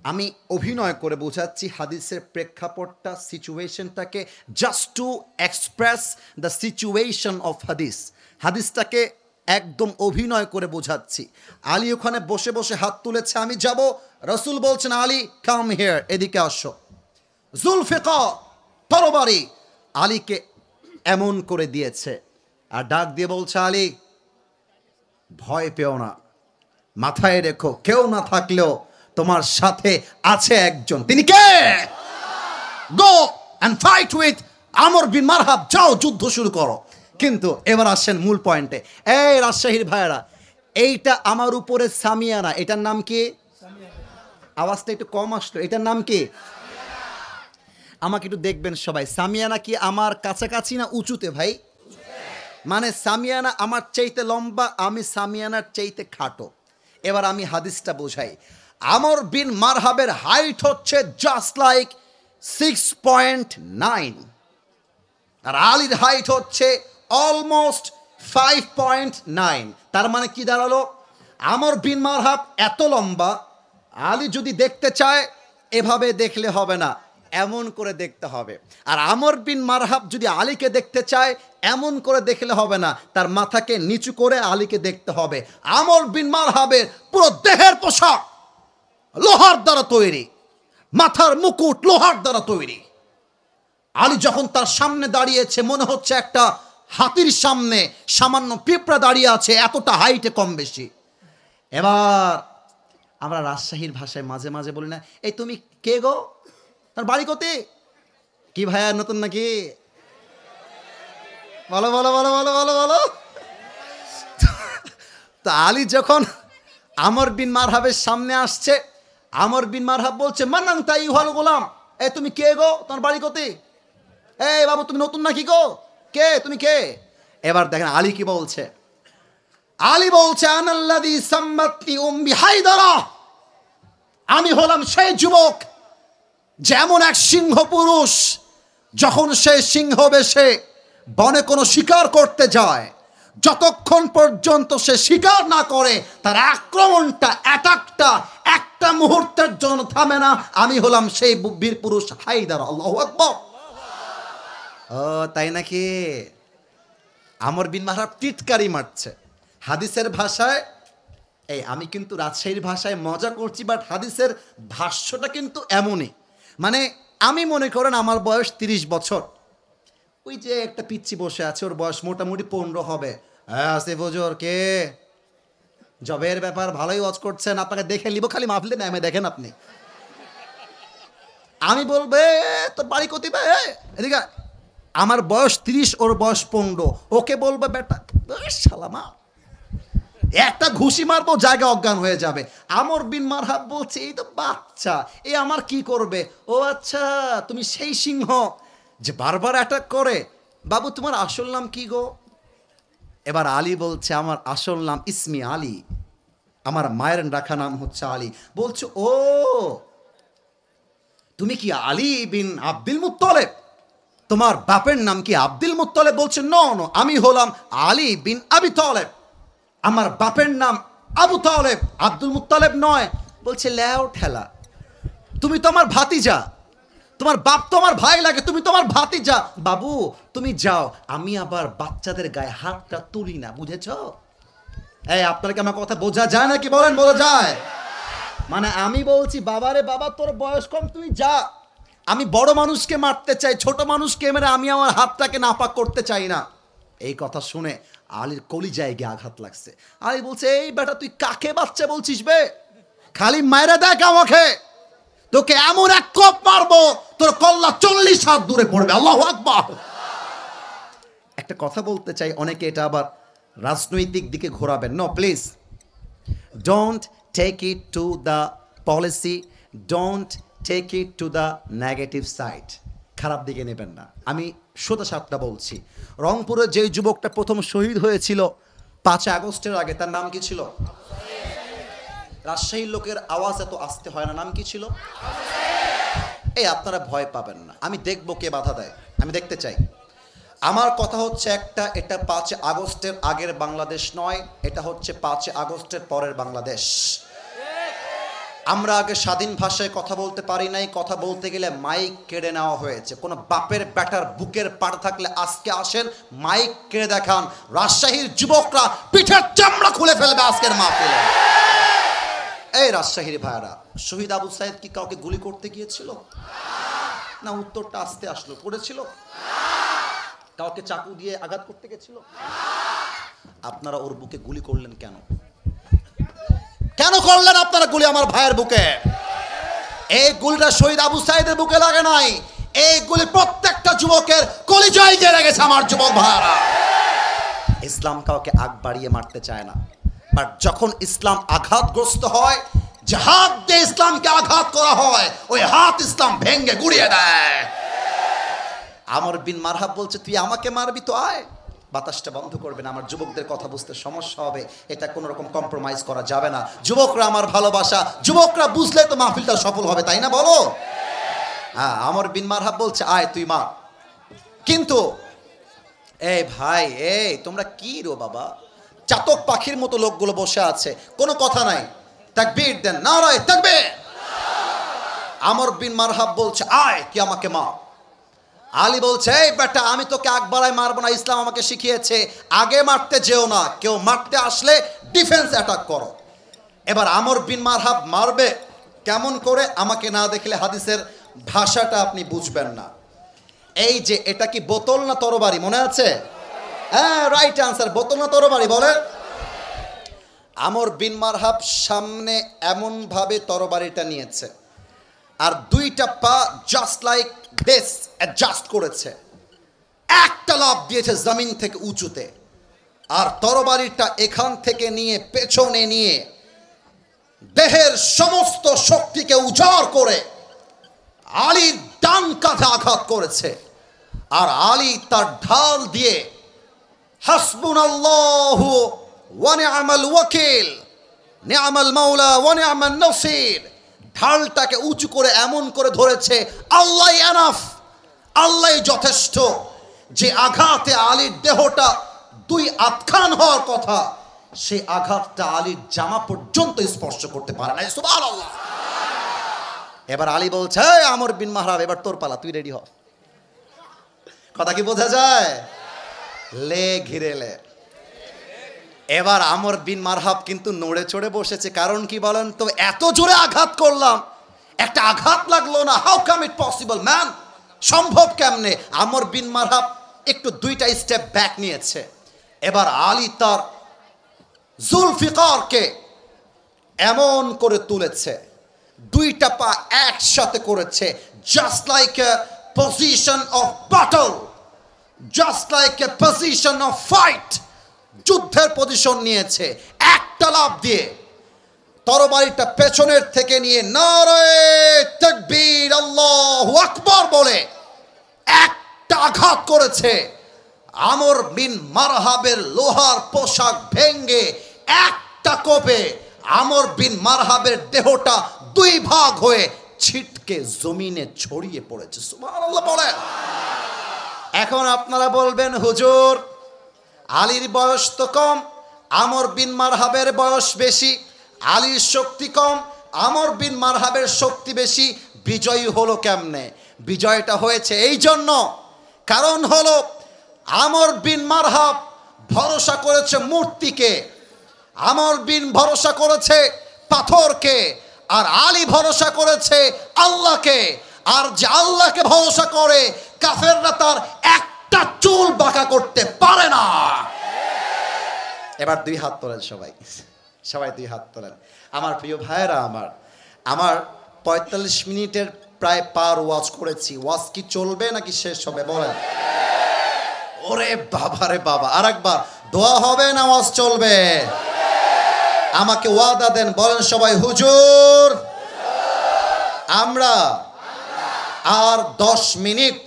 আমি অভিনয় করে বোঝাচ্ছি হাদিসের প্রেক্ষাপটটা, সিচুয়েশনটাকে, just to express the situation of hadith. হাদিসটাকে একদম অভিনয় করে বোঝাচ্ছি। আলী ওখানে বসে বসে হাত তুলেছে, আমি যাব। রসুল বলছেন, আলী কাম হিয়ার, এদিকে আসো। জুলফিকার, তরবারি আলীকে এমন করে দিয়েছে, আর ডাক দিয়ে বলছে, আলী ভয় পেও না, মাথায় রেখো, কেউ না থাকলেও তোমার সাথে আছে একজন, তিনি কে? গো অ্যান্ড ফাইট উইথ আমর বিন মারহাব, যাও যুদ্ধ শুরু করো। কিন্তু এবার আসেন মূল পয়েন্টে। এই রাজশাহীর ভাইয়েরা, এইটা আমার উপরে সামিয়ানা, এটার নাম কি? আওয়াজটা একটু কম আসলো, এটার নাম কি? আমাকে একটু দেখবেন সবাই, সামিয়ানা কি আমার কাছাকাছি না উঁচুতে ভাই? মানে সামিয়ানা আমার চাইতে লম্বা, আমি সামিয়ানার চাইতে খাটো। এবার আমি হাদিসটা বোঝাই। আমর বিন মারহাবের হাইট হচ্ছে জাস্ট লাইক 6.9, আর আলীর হাইট হচ্ছে অলমোস্ট 5.9। তার মানে কি দাঁড়ালো? আমর বিন মারহাব এত লম্বা, আলী যদি দেখতে চায় এভাবে দেখলে হবে না, এমন করে দেখতে হবে। আর আমর বিন মারহাব যদি আলীকে দেখতে চায় এমন করে দেখলে হবে না, তার মাথাকে নিচু করে আলীকে দেখতে হবে। আমর বিন মারহাবের পুরো দেহের পোশাক লোহার দ্বারা তৈরি, মাথার মুকুট লোহার দ্বারা তৈরি, আলী যখন তার সামনে দাঁড়িয়েছে মনে হচ্ছে একটা হাতির সামনে সামান্য পিঁপড়া দাঁড়িয়ে আছে, এতটা হাইটে কম বেশি। এবার আমরা রাজশাহীর ভাষায় মাঝে মাঝে বলি না, এই তুমি কে গো, তার বাড়ি কোথায়, কি ভাইয়া নতুন নাকি, বলো বলো বলো বলো বলো বলো। তো আলী যখন আমর বিন মারহাবের সামনে আসছে, আমর বিন মারহাব বলছে মান্নাং তাই হল গোলাম, এ তুমি কে গো, তোমার বাড়ি কোথায়, এই বাবু তুমি নতুন নাকি গো, কে তুমি কে। এবার দেখেন আলী কি বলছে, আলী বলছে আনাল্লাযী সাম্মাতনি উম্মি হায়দারা, আমি হলাম সেই যুবক যেমন এক সিংহ পুরুষ যখন সে সিংহ বেশে বনে কোনো শিকার করতে যায়, যতক্ষণ পর্যন্ত সে শিকার না করে তার আক্রমণটা অ্যাটাকটা একটা মুহূর্তের জন্য থামে না, আমি হলাম সেই বীর পুরুষ হায়দার। আল্লাহু আকবার। ও তাই নাকি। আমর বিন মারহাব টিটকারি মারছে। হাদিসের ভাষায়, এই আমি কিন্তু রাজশাহীর ভাষায় মজা করছি, বাট হাদিসের ভাষ্যটা কিন্তু এমনই, মানে আমি মনে করেন আমার বয়স 30 বছর, ওই যে একটা পিচ্চি বসে আছে ওর বয়স মোটামুটি 15 হবে, হ্যাঁ আসিফ হুজুর কে, জবের ব্যাপার ভালোই ওয়াজ করছেন, আপনাকে দেখে নিব, খালি মাহফিলে নামে দেখেন আপনি। আমি বলবে তোর বাড়ি কোথায়, এদিকে আমার বয়স 30 ওর বয়স 15, ওকে বলবে বেটা সালামা, একটা ঘুষি মারবো জায়গা অজ্ঞান হয়ে যাবে। আমর বিন মারহাব বলছে এই তো বাচ্চা, এ আমার কি করবে, ও আচ্ছা তুমি সেই সিংহ যে বারবার অ্যাটাক করে, বাবু তোমার আসল নাম কি গো। এবার আলী বলছে আমার আসল নাম ইসমি আলী, আমার মায়ের রাখা নাম হচ্ছে আলী। বলছে ও তুমি কি আলী বিন আব্দুল মুত্তালিব, তোমার বাপের নাম কি আব্দুল মুত্তালিব। বলছে নো নো, আমি হলাম আলী বিন আবি তালেব, আমার বাপের নাম আবু তালেব, আব্দুল মুত্তালিব নয়। বলছে ল্যাও ঠেলা, তুমি তো আমার ভাতিজা, তোমার বাপ তো আমার ভাই লাগে, তুমি তো আমার ভাতিজা, বাবু তুমি যাও, আমি আবার বাচ্চাদের গায়ে হাতটা তুলি না, বুঝেছ। এই আপনার কি আমার কথা বোঝা যায় নাকি বলেন, বোঝা যায়। মানে আমি বলছি বাবারে বাবা তোর বয়স কম, তুই যা, আমি বড় মানুষকে মারতে চাই, ছোট মানুষকে মেরে আমি আমার হাতটাকে নাপাক করতে চাই না। এই কথা শুনে আলীর কলিজায় গিয়ে আঘাত লাগছে। আলী বলছে এই বেটা তুই কাকে বাচ্চা বলছিস বে, খালি মায়েরা দেখ আমাকে, তোকে এমন এক কোপ মারবো তোর কল্লা 40 হাত দূরে পড়বে। আল্লাহু আকবার। একটা কথা বলতে চাই, অনেকে এটা আবার রাজনৈতিক দিকে ঘোরাবেন, no please, don't take it to the policy, don't take it to the negative side, খারাপ দিকে নেবেন না। আমি সোজা সাপটা বলছি, রংপুরে যে যুবকটা প্রথম শহীদ হয়েছিল 5 আগস্টের আগে, তার নাম কি ছিল? রাজশাহীর লোকের আওয়াজ এত আসতে হয় না, নাম কি ছিল? এই আপনারা ভয় পাবেন না, আমি দেখব কে বাধা দেয়, আমি দেখতে চাই। আমার কথা হচ্ছে একটা, এটা 5 আগস্টের আগের বাংলাদেশ নয়, এটা হচ্ছে 5 আগস্টের পরের বাংলাদেশ। আমরা আগে স্বাধীন ভাষায় কথা বলতে পারি নাই, কথা বলতে গেলে মাইক কেড়ে নেওয়া হয়েছে। কোনো বাপের ব্যাটার বুকের পাড় থাকলে আজকে আসেন, মাইক কেড়ে দেখান, রাজশাহীর যুবকরা পিঠের চামড়া খুলে ফেলবে আজকের মাহফিলে। এই রাজশাহীর ভাইরা, শহীদ আবু সাইদ কি কাউকে গুলি করতে গিয়েছিল না? উত্তরটা আসতে আসলো, করেছিল? কাউকে চাকু দিয়ে আঘাত করতে গেছিল? আপনারা ওর বুকে গুলি করলেন কেন? কেন করলেন আপনারা গুলি আমার ভাইয়ের বুকে? এই গুলিটা শহীদ আবু সাইদের বুকে লাগে নাই, এই গুলি প্রত্যেকটা যুবকের কলিজায় গিয়ে লেগেছে আমার যুবক ভাইরা। ইসলাম কাউকে আগ বাড়িয়ে মারতে চায় না, বাট যখন ইসলাম আঘাতগ্রস্ত হয়, যে হাত দিয়ে ইসলামকে আঘাত করা হয়, ওই হাত ইসলাম ভেঙ্গে গুড়িয়ে দেয়। আমর বিন মারহাব বলছে তুই আমাকে মারবি তো আয়, বাতাসটা বন্ধ করবে না, আমার যুবকদের কথা বুঝতে সমস্যা হবে, এটা কোনো রকম কম্প্রোমাইজ করা যাবে না। যুবকরা আমার ভালোবাসা, যুবকরা বুঝলে তো মাহফিলটা সফল হবে, তাই না বলো? হ্যাঁ, আমর বিন মারহাব বলছে আয় তুই মার। কিন্তু এই ভাই, এই তোমরা কি রো বাবা, চাতক পাখির মতো লোকগুলো বসে আছে, কোনো কথা নাই, তাকবীর দেন, নারায়ে তাকবীর। আমর বিন মারহাব বলছে আয় তুই আমাকে মার। আলী বলছে এই বেটা আমি তোকে একবারাই মারবো না, ইসলাম আমাকে শিখিয়েছে আগে মারতে যেও না, কেউ মারতে আসলে ডিফেন্স অ্যাটাক করো। এবার আমর বিন মারহাব মারবে কেমন করে, আমাকে না দেখলে হাদিসের ভাষাটা আপনি বুঝবেন না। এই যে এটা কি বোতল না তরবারি মনে আছে? হ্যাঁ, রাইট আনসার, বোতল না তরবারি বলেন। আমর বিন মারহাব সামনে এমন ভাবে তরবারিটা নিয়েছে আর দুইটা পা জাস্ট লাইক দিস অ্যাডজাস্ট করেছে, একটা লাফ দিয়েছে জমিন থেকে উঁচুতে, আর তরবারিটা এখান থেকে নিয়ে পেছনে নিয়ে দেহের সমস্ত শক্তিকে উজাড় করে আলীর ডান কাঁধে আঘাত করেছে। আর আলী তার ঢাল দিয়ে হাসবুনাল্লাহু ওয়া নি'মাল ওয়াকিল নি'মাল মাওলা ওয়া নি'মান নাসির, ঢালটাকে উঁচু করে এমন করে ধরেছে, আল্লাহই এনাফ, আল্লাহই যথেষ্ট। যে আঘাতে আলীর দেহটা দুই আধখান হওয়ার কথা, সেই আঘাতটা আলীর জামা পর্যন্ত স্পর্শ করতে পারে না। সুবহানাল্লাহ। এবার আলী বলছে, আমর বিন মারহাব এবার তোর পালা, তুই রেডি হ। কথা কি বোঝা যায়? লে ঘিরে লে। এবার আমর বিন মারহাব কিন্তু নড়ে চড়ে বসেছে। কারণ কি বলেন তো? এত জোরে আঘাত করলাম, একটা আঘাত লাগলো না। How come it possible man? সম্ভব কেমনে? আমর বিন মারহাব একটু দুইটা স্টেপ ব্যাক নিয়েছে। এবার আলী তার জুলফিকারকে এমন করে তুলেছে, দুইটা পা একসাথে করেছে, just like a position of battle, just like a position of fight, যুদ্ধের পজিশন নিয়েছে। একটা লাফ দিয়ে তরবারিটা পেছনের থেকে নিয়ে নারে তাকবীর আল্লাহু আকবার বলে একটা আঘাত করেছে। আমর বিন মারহাবের লোহার পোশাক ভেঙ্গে একটা কোপে আমর বিন মারহাবের দেহটা দুই ভাগ হয়ে ছিটকে জমিনে ছড়িয়ে পড়েছে। সুবহানাল্লাহ বলেন। এখন আপনারা বলবেন, হুজুর আলীর বয়স তো কম, আমর বিন মারহাবের বয়স বেশি, আলীর শক্তি কম, আমর বিন মারহাবের শক্তি বেশি, বিজয়ী হলো কেমনে? বিজয়টা হয়েছে এই জন্য, কারণ হলো আমর বিন মারহাব ভরসা করেছে মূর্তিকে, আমর বিন ভরসা করেছে পাথরকে, আর আলী ভরসা করেছে আল্লাহকে। আর যে আল্লাহকে ভরসা করে, কাফেররা তার একটা চুল বাঁকা করতে পারে না। এবার দুই হাত তোলেন সবাই, সবাই দুই হাত তোলেন। আমার প্রিয় ভাইয়েরা, আমার 45 মিনিটের প্রায় পার ওয়াজ করেছি। ওয়াজ কি চলবে নাকি শেষ হবে বলেন? ওরে বাবা রে বাবা, আরেকবার দোয়া হবে না ওয়াজ চলবে? আমাকে ওয়াদা দেন, বলেন সবাই, হুজুর আমরা আর 10 মিনিট,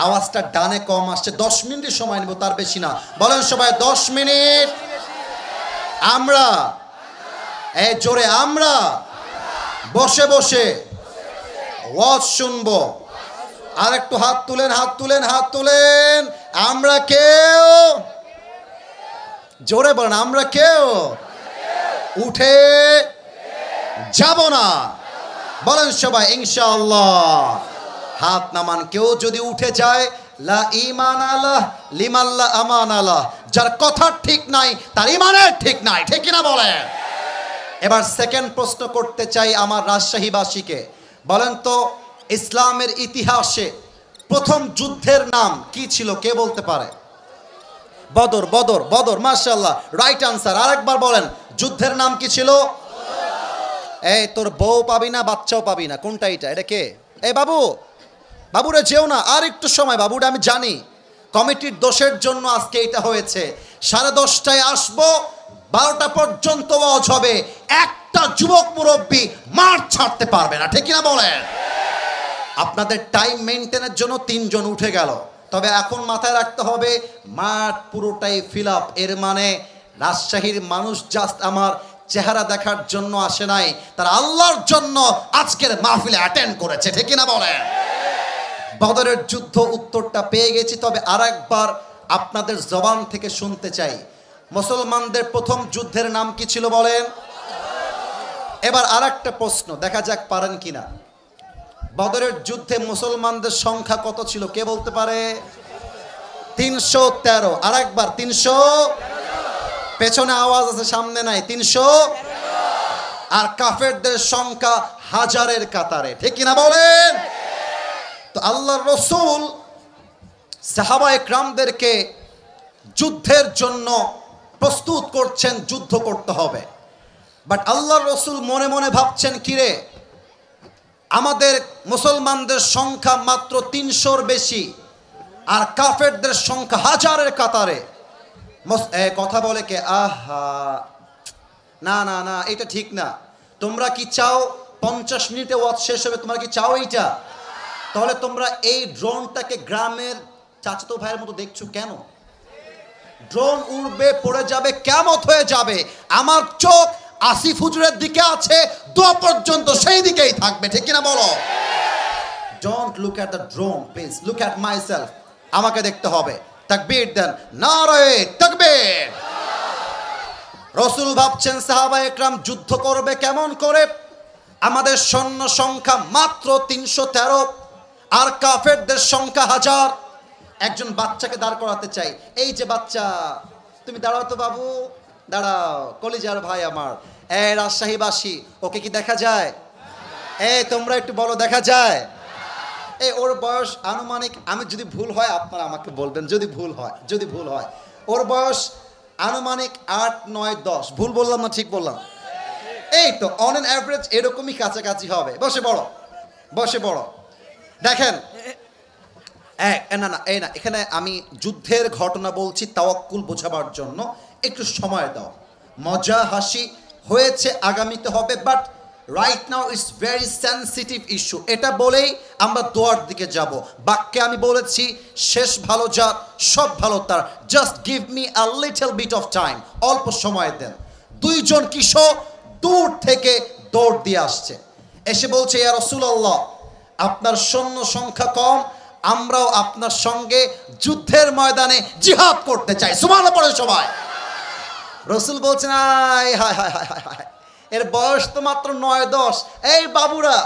আওয়াজটা ডানে কম আসছে, 10 মিনিটের সময় নেব, তার বেশি না। বলেন সবাই 10 মিনিট আমরা, এই জোরে, আমরা বসে বসে ওয়াজ শুনবো। আর একটু হাত তুলেন, হাত তুলেন, হাত তুলেন। আমরা কেউ, জোরে বলেন, আমরা কেউ উঠে যাব না। বলেন সবাই ইনশাআল্লাহ। হাত নামান। কেউ যদি উঠে যায়, লা ঈমান আলাহ লিমান লা আমান আলাহ, যার কথা ঠিক নাই তার ঈমানের ঠিক নাই, ঠিক কিনা বলেন? এবার সেকেন্ড প্রশ্ন করতে চাই আমার রাজশাহীবাসীকে। বলেন তো, ইসলামের ইতিহাসে প্রথম যুদ্ধের নাম কি ছিল? কে বলতে পারে? বদর, বদর, বদর, মাশাআল্লাহ, রাইট আনসার। আরেকবার বলেন, যুদ্ধের নাম কি ছিল? এই তোর বউ পাবি না, বাচ্চাও পাবি না, কোনটা এটা? এটা কে? এই বাবু, বাবুরে যেও না, আর একটু সময়, বাবুটা আমি জানি কমিটির দোষের জন্য আজকে এটা হয়েছে। 10:30টায় আসবো, 12টা পর্যন্ত ওয়াজ হবে। একটা যুবক মুরব্বী মাঠ ছাড়তে পারবে না, ঠিক কিনা বলেন? আপনাদের টাইম মেনটেনের জন্য 3 জন উঠে গেল। তবে এখন মাথায় রাখতে হবে, মাঠ পুরোটাই ফিল আপ। এর মানে রাজশাহীর মানুষ জাস্ট আমার চেহারা দেখার জন্য আসে নাই, তারা আল্লাহর জন্য আজকের মাহফিলে অ্যাটেন্ড করেছে, ঠিক কিনা বলেন? বদরের যুদ্ধ উত্তরটা পেয়ে গেছি, তবে আরেকবার আপনাদের জবান থেকে শুনতে চাই, মুসলমানদের প্রথম যুদ্ধের নাম কি ছিল বলেন? এবার আরেকটা প্রশ্ন, দেখা যাক পারেন কিনা। বদরের যুদ্ধে মুসলমানদের সংখ্যা কত ছিল? কে বলতে পারে? 313। আরেকবার 300, পেছনে আওয়াজ আছে সামনে নাই, 300। আর কাফেরদের সংখ্যা হাজারের কাতারে, ঠিক কিনা বলেন? তো আল্লাহর রাসূল সাহাবায়ে কেরামদেরকে যুদ্ধের জন্য প্রস্তুত করছেন, যুদ্ধ করতে হবে। বাট আল্লাহর রাসূল মনে মনে ভাবছেন, কিরে আমাদের মুসলমানদের সংখ্যা মাত্র ৩০০-র বেশি, আর কাফেরদের সংখ্যা হাজারের কাতারে। কথা বলে কে? আহা, না না না, এটা ঠিক না। তোমরা কি চাও 50 মিনিটে ওয়াজ শেষ হবে? তোমরা কি চাও এইটা? তাহলে তোমরা এই ড্রোনটাকে গ্রামের চাচাতো ভাইয়ের মতো দেখছো কেন? ড্রোন উড়বে, পড়ে যাবে, কিয়ামত হয়ে যাবে। আমার চোখ আসিফ হুজুরের দিকে আছে, দোয়া পর্যন্ত সেই দিকেই থাকবে, ঠিক কিনা বলো? Don't look at the drone, please look at myself. আমাকে দেখতে হবে। তাকবীর দেন, নারায়ে তাকবীর। রাসূল ভাবছেন সাহাবায়ে কেরাম যুদ্ধ করবে কেমন করে? আমাদের সৈন্য সংখ্যা মাত্র ৩১৩, আর কাফেরদের সংখ্যা হাজার। একজন বাচ্চাকে দাঁড় করাতে চাই। এই যে বাচ্চা, তুমি দাঁড়াও তো বাবু, দাঁড়াও, কলিজার ভাই আমার। এই রাজশাহীবাসী, ওকে কি দেখা যায়? এই তোমরা একটু বলো, দেখা যায়? এই ওর বয়স আনুমানিক, আমি যদি ভুল হয় আপনারা আমাকে বলবেন, যদি ভুল হয়। ওর বয়স আনুমানিক 8, 9, 10। ভুল বললাম না ঠিক বললাম? এই তো অন অ্যান অ্যাভারেজ এরকমই কাছাকাছি হবে। বসে পড়ো। দেখেন, না এখানে আমি যুদ্ধের ঘটনা বলছি তাওয়াক্কুল বোঝাবার জন্য, একটু সময় দাও। মজা হাসি হয়েছে, আগামীতে হবে, but right now it's very sensitive issue. এটা বলেই আমরা দোয়ার দিকে যাব। বাক্যে আমি বলেছি, শেষ ভালো যার সব ভালো তার, just give me a little bit of time, অল্প সময় দেন। দুইজন কিশোর দূর থেকে দৌড় দিয়ে আসছে, এসে বলছে, ইয়া রাসূলুল্লাহ, আপনার সৈন্য সংখ্যা কম, আমরাও আপনার সঙ্গে যুদ্ধের ময়দানে জিহাদ করতে চাই। সুবহানাল্লাহ পড়ে সবাই। রাসূল বলছেন, হায় এর বয়স তো মাত্র 9-10। এই বাবুরা,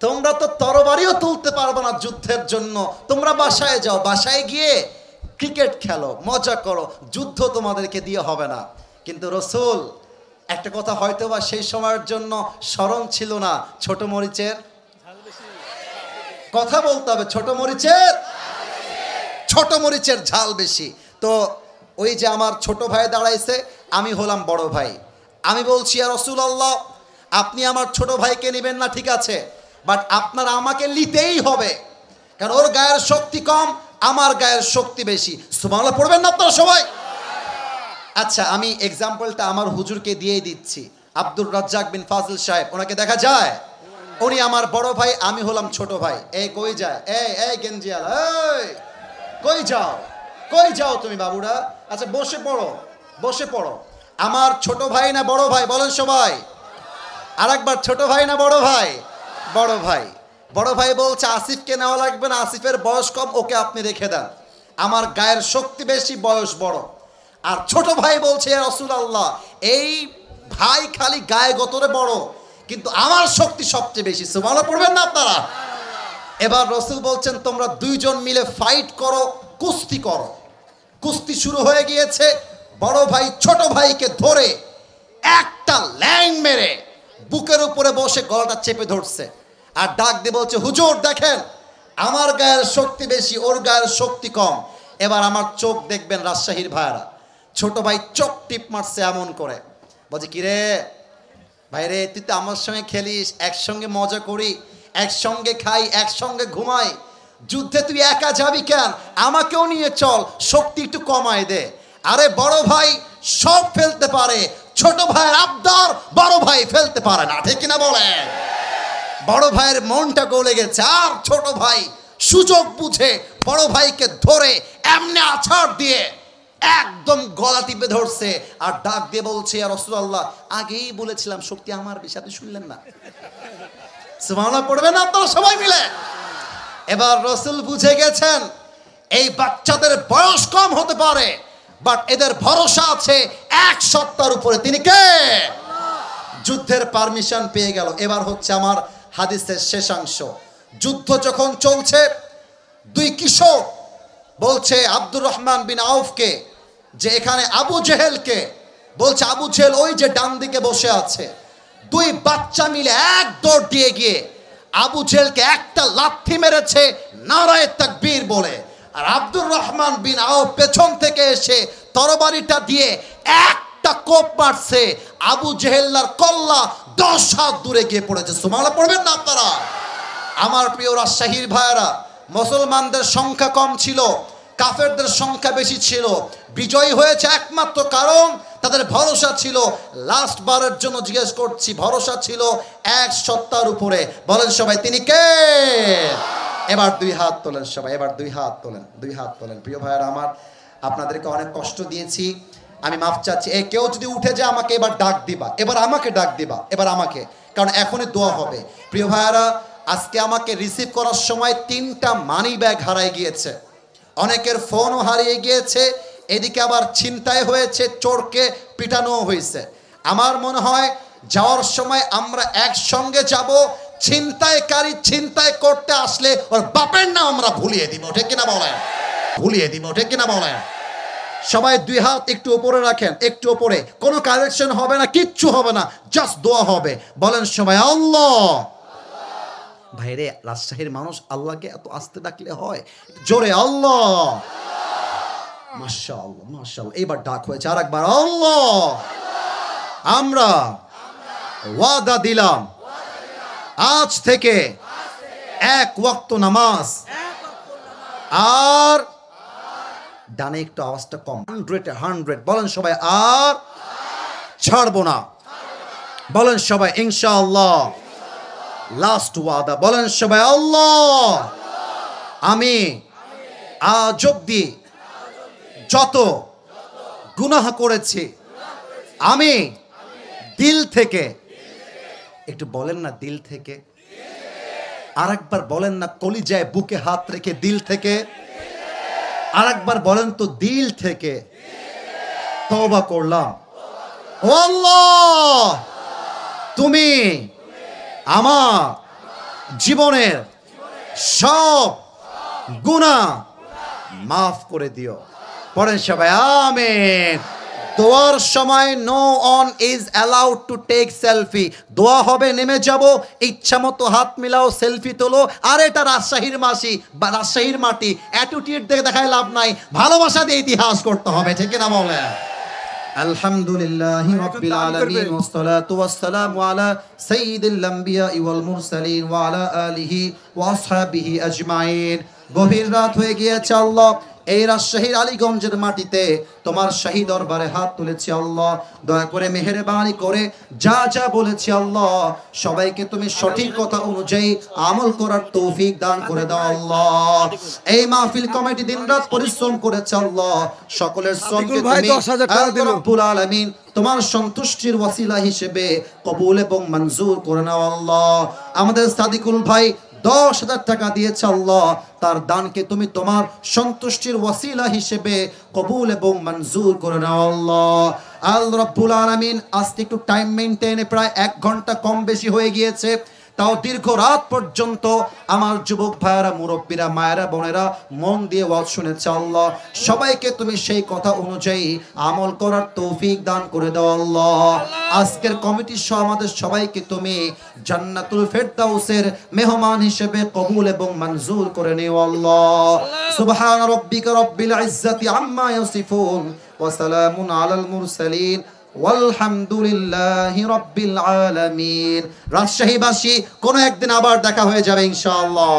তোমরা তো তরবারিও তুলতে পারবে না যুদ্ধের জন্য, তোমরা বাসায় যাও, বাসায় গিয়ে ক্রিকেট খেলো, মজা করো, যুদ্ধ তোমাদেরকে দিয়ে হবে না। কিন্তু রাসূল একটা কথা হয়তো বা সেই সময়ের জন্য স্মরণ ছিল না, ছোট মরিচের কথা বলতে হবে, ছোট মরিচের ঝাল বেশি। তো ওই যে আমার ছোট ভাই দাঁড়াইছে, আমি হলাম বড় ভাই। আমি বলছি, ইয়া রাসূলুল্লাহ, আপনি আমার ছোট ভাইকে নেবেন না, ঠিক আছে, বাট আপনার আমাকে নিতেই হবে, কারণ ওর গায়ের শক্তি কম, আমার গায়ের শক্তি বেশি। সুবহানাল্লাহ পড়বেন না আপনারা সবাই? আচ্ছা, আমি এক্সাম্পলটা আমার হুজুরকে দিয়েই দিচ্ছি। আব্দুর রাজ্জাক বিন ফাজিল সাহেব, ওনাকে দেখা যায়? উনি আমার বড় ভাই, আমি হলাম ছোট ভাই। এই কই যায়? এই গেঞ্জিয়াল, এই কই যাও তুমি বাবুরা? আচ্ছা বসে পড়ো। আমার ছোট ভাই না বড় ভাই? বলেন সবাই। আরেকবার, ছোট ভাই না বড় ভাই? বড় ভাই বলছে, আসিফকে নেওয়া লাগবে না, আসিফের বয়স কম, ওকে আপনি রেখে দেন, আমার গায়ের শক্তি বেশি, বয়স বড়। আর ছোট ভাই বলছে, ইয়া রাসূলুল্লাহ, এই ভাই খালি গায়ে গতরে বড়, কিন্তু আমার শক্তি সবচেয়ে বেশি। সুবহানাল্লাহ পড়বেন না আপনারা? এবার রাসূল বলছেন, তোমরা দুইজন মিলে ফাইট করো, কুস্তি করো। কুস্তি শুরু হয়ে গিয়েছে। বড় ভাই ছোট ভাইকে ধরে একটা লাইন মেরে বুকের উপরে বসে গলাটা চেপে ধরছে, আর ডাক দিয়ে বলছে, হুজুর দেখেন, আমার গায়ের শক্তি বেশি, ওর গায়ের শক্তি কম। এবার আমার চোখ দেখবেন রাজশাহীর ভাইরা, ছোট ভাই চোখ টিপ মারছে এমন করে, বলছে, কিরে ভাই রে, তুই তো আমার সঙ্গে খেলিস, একসঙ্গে মজা করি, একসঙ্গে খাই, একসঙ্গে ঘুমাই, যুদ্ধে তুই একা যাবি কেন? আমাকেও নিয়ে চল, শক্তি একটু কমায় দে। আরে বড় ভাই সব ফেলতে পারে, ছোট ভাইয়ের আবদার বড় ভাই ফেলতে পারে না, ঠিক কিনা বলেন? বড় ভাইয়ের মনটা গলে গেছে, আর ছোট ভাই সুযোগ বুঝে বড় ভাইকে ধরে এমনি আছাড় দিয়ে একদম গলা টিপে ধরছে, আর ডাক দিয়ে বলছে, ইয়া রাসূলুল্লাহ, আগেই বলেছিলাম শক্তি আমার বেশি, আপনি শুনলেন না? সুবহানাল্লাহ পড়বেন না আপনারা সবাই মিলে? এবার রাসূল বুঝে গেছেন, এই বাচ্চাদের বয়স কম হতে পারে, বাট এদের ভরসা আছে এক সত্তার উপরে, তিনি কে? যুদ্ধের পারমিশন পেয়ে গেল। এবার হচ্ছে আমার হাদিসের শেষাংশ। যুদ্ধ যখন চলছে, দুই কিশোর বলছে আব্দুর রহমান বিন আউফকে যে এখানে আবু জেহেলকে, বলছে আবু জেহেল ওই যে ডান দিকে বসে আছে। দুই বাচ্চা মিলে এক দৌড় দিয়ে গিয়ে আবু জেহেলকে একটা লাথি মেরেছে নারায়ে তাকবীর বলে। আর আব্দুর রহমান বিন আওফ পেছন থেকে এসে তরবারিটা দিয়ে একটা কোপ মারছে, আবু জেহেলের কল্লা 10 হাত দূরে গিয়ে পড়েছে। সুবহানাল্লাহ পড়বেন না আপনারা? আমার প্রিয় রাজশাহীর ভাইয়েরা, মুসলমানদের সংখ্যা কম ছিল, কাফেরদের সংখ্যা বেশি ছিল। বিজয়ী হয়েছে একমাত্র কারণ তাদের ভরসা ছিল, লাস্ট বারের জন্য জিজ্ঞেস করছি, ভরসা ছিল এক সত্তার উপরে। বলেন সবাই, তিনি কে? এবার 2 হাত তোলেন সবাই, এবার 2 হাত তোলেন, 2 হাত তোলেন। প্রিয় ভাইয়েরা আমার, আপনাদেরকে অনেক কষ্ট দিয়েছি, আমি মাফ চাচ্ছি। কেউ যদি উঠে যায় আমাকে এবার ডাক দিবা, এবার আমাকে ডাক দিবা, এবার আমাকে, কারণ এখনই দোয়া হবে। প্রিয় ভাইয়েরা, আজকে আমাকে রিসিভ করার সময় 3টা মানি ব্যাগ হারিয়ে গিয়েছে, অনেকের ফোনও হারিয়ে গিয়েছে, এদিকে আবার ছিনতাই হয়েছে, চোরকে পিটানো হয়েছে। আমার মনে হয় যাওয়ার সময় আমরা একসঙ্গে যাব, ছিনতাইকারী ছিনতাই করতে আসলে ওর বাপের নাম আমরা ভুলিয়ে দিব, ঠিক কিনা বলেন? ভুলিয়ে দিব, ঠিক কিনা বলেন? সবাই 2 হাত একটু উপরে রাখেন, একটু উপরে, কোনো কালেকশন হবে না, কিচ্ছু হবে না, জাস্ট দোয়া হবে। বলেন সবাই আল্লাহ। ভাইরে, রাজশাহীর মানুষ আল্লাহকে এত আস্তে ডাকলে হয়? জোরে আল্লাহ। মাশাআল্লাহ মাশাআল্লাহ, এবার ডাক হয়েছে, আরেকবার আল্লাহ। আমরা ওয়াদা দিলাম আজ থেকে 1 ওয়াক্ত নামাজ, আর ডানে একটু আওয়াজটা কম, 100 বলেন সবাই, আর ছাড়বো না। বলেন সবাই ইনশাআল্লাহ। লাস্ট ওয়াদা, বলেন সবাই আল্লাহ। আমি আজ অব্দি যত গুনাহ করেছি, আমি দিল থেকে, একটু বলেন না দিল থেকে, আরেকবার বলেন না কলিজায় বুকে হাত রেখে দিল থেকে, আরেকবার বলেন তো দিল থেকে তওবা করলাম। ও আল্লাহ, তুমি আমার জীবনের সব গুনাহ মাফ করে দিও। পড়েন সবাই আমিন। দোয়ার সময় no one is allowed to take selfie. দোয়া হবে, নেমে যাব, ইচ্ছা মতো হাত মিলাও, সেলফি তোলো। আর এটা রাজশাহীর মাসি বা রাজশাহীর মাটি, অ্যাটিটিউড দেখে দেখায় লাভ নাই, ভালোবাসা দিয়ে ইতিহাস করতে হবে, ঠিক না বলে? আলহামদুলিল্লাহি রাব্বিল আলামিন ওয়াসসালাতু ওয়াসসালামু আলা সাইয়্যিদিল আমবিয়া ওয়াল মুরসালিন ওয়া আলা আলিহি ওয়া আসহাবিহি আজমাইন। গভীর রাত হয়ে গিয়েছে আল্লাহ, এই রাজশাহীর আলীগঞ্জের মাটিতে তোমার শাহী দরবারে হাত তুলেছি আল্লাহ। দয়া করে মেহেরবানি করে যা যা বলেছি আল্লাহ, সবাইকে তুমি সঠিক কথা অনুযায়ী আমল করার তৌফিক দান করে দাও আল্লাহ। এই মাহফিল কমিটি দিনরাত পরিশ্রম করেছে আল্লাহ, সকলের শ্রমকে তুমি আল্লাহ রাব্বুল আলামিন তোমার সন্তুষ্টির ওয়াসিলা হিসেবে কবুল এবং মঞ্জুর করে নাও আল্লাহ। আমাদের সাদিকুল ভাই 10,000 টাকা দিয়েছে আল্লাহ, তার দানকে তুমি তোমার সন্তুষ্টির ওয়াসিলা হিসেবে কবুল এবং মঞ্জুর করে নাও আল্লাহ। আল্লাহ রাব্বুল আলামিন আজকে একটু টাইম মেইনটেইনে প্রায় 1 ঘন্টা কম বেশি হয়ে গিয়েছে, তাও দীর্ঘ রাত পর্যন্ত আমার যুবক ভাইয়েরা, মুরব্বীরা, মায়েরা, বোনেরা মন দিয়ে ওয়াজ শুনেছে আল্লাহ। সবাইকে তুমি সেই কথা অনুযায়ী আমল করার তৌফিক দান করে দাও আল্লাহ। আজকের কমিটির সহ আমাদের সবাইকে তুমি জান্নাতুল ফেরদাউসের মেহমান হিসেবে কবুল এবং মঞ্জুর করে নিও আল্লাহ। সুবহান রাব্বিকা রাব্বিল ইজ্জাতি আম্মা ইয়াসিফুন ওয়া সালামুন আলাল মুরসালিন ওয়ালহামদুলিল্লাহি রাব্বিল আলামিন। রাজশাহীবাসী, কোনো একদিন আবার দেখা হয়ে যাবে ইনশাআল্লাহ।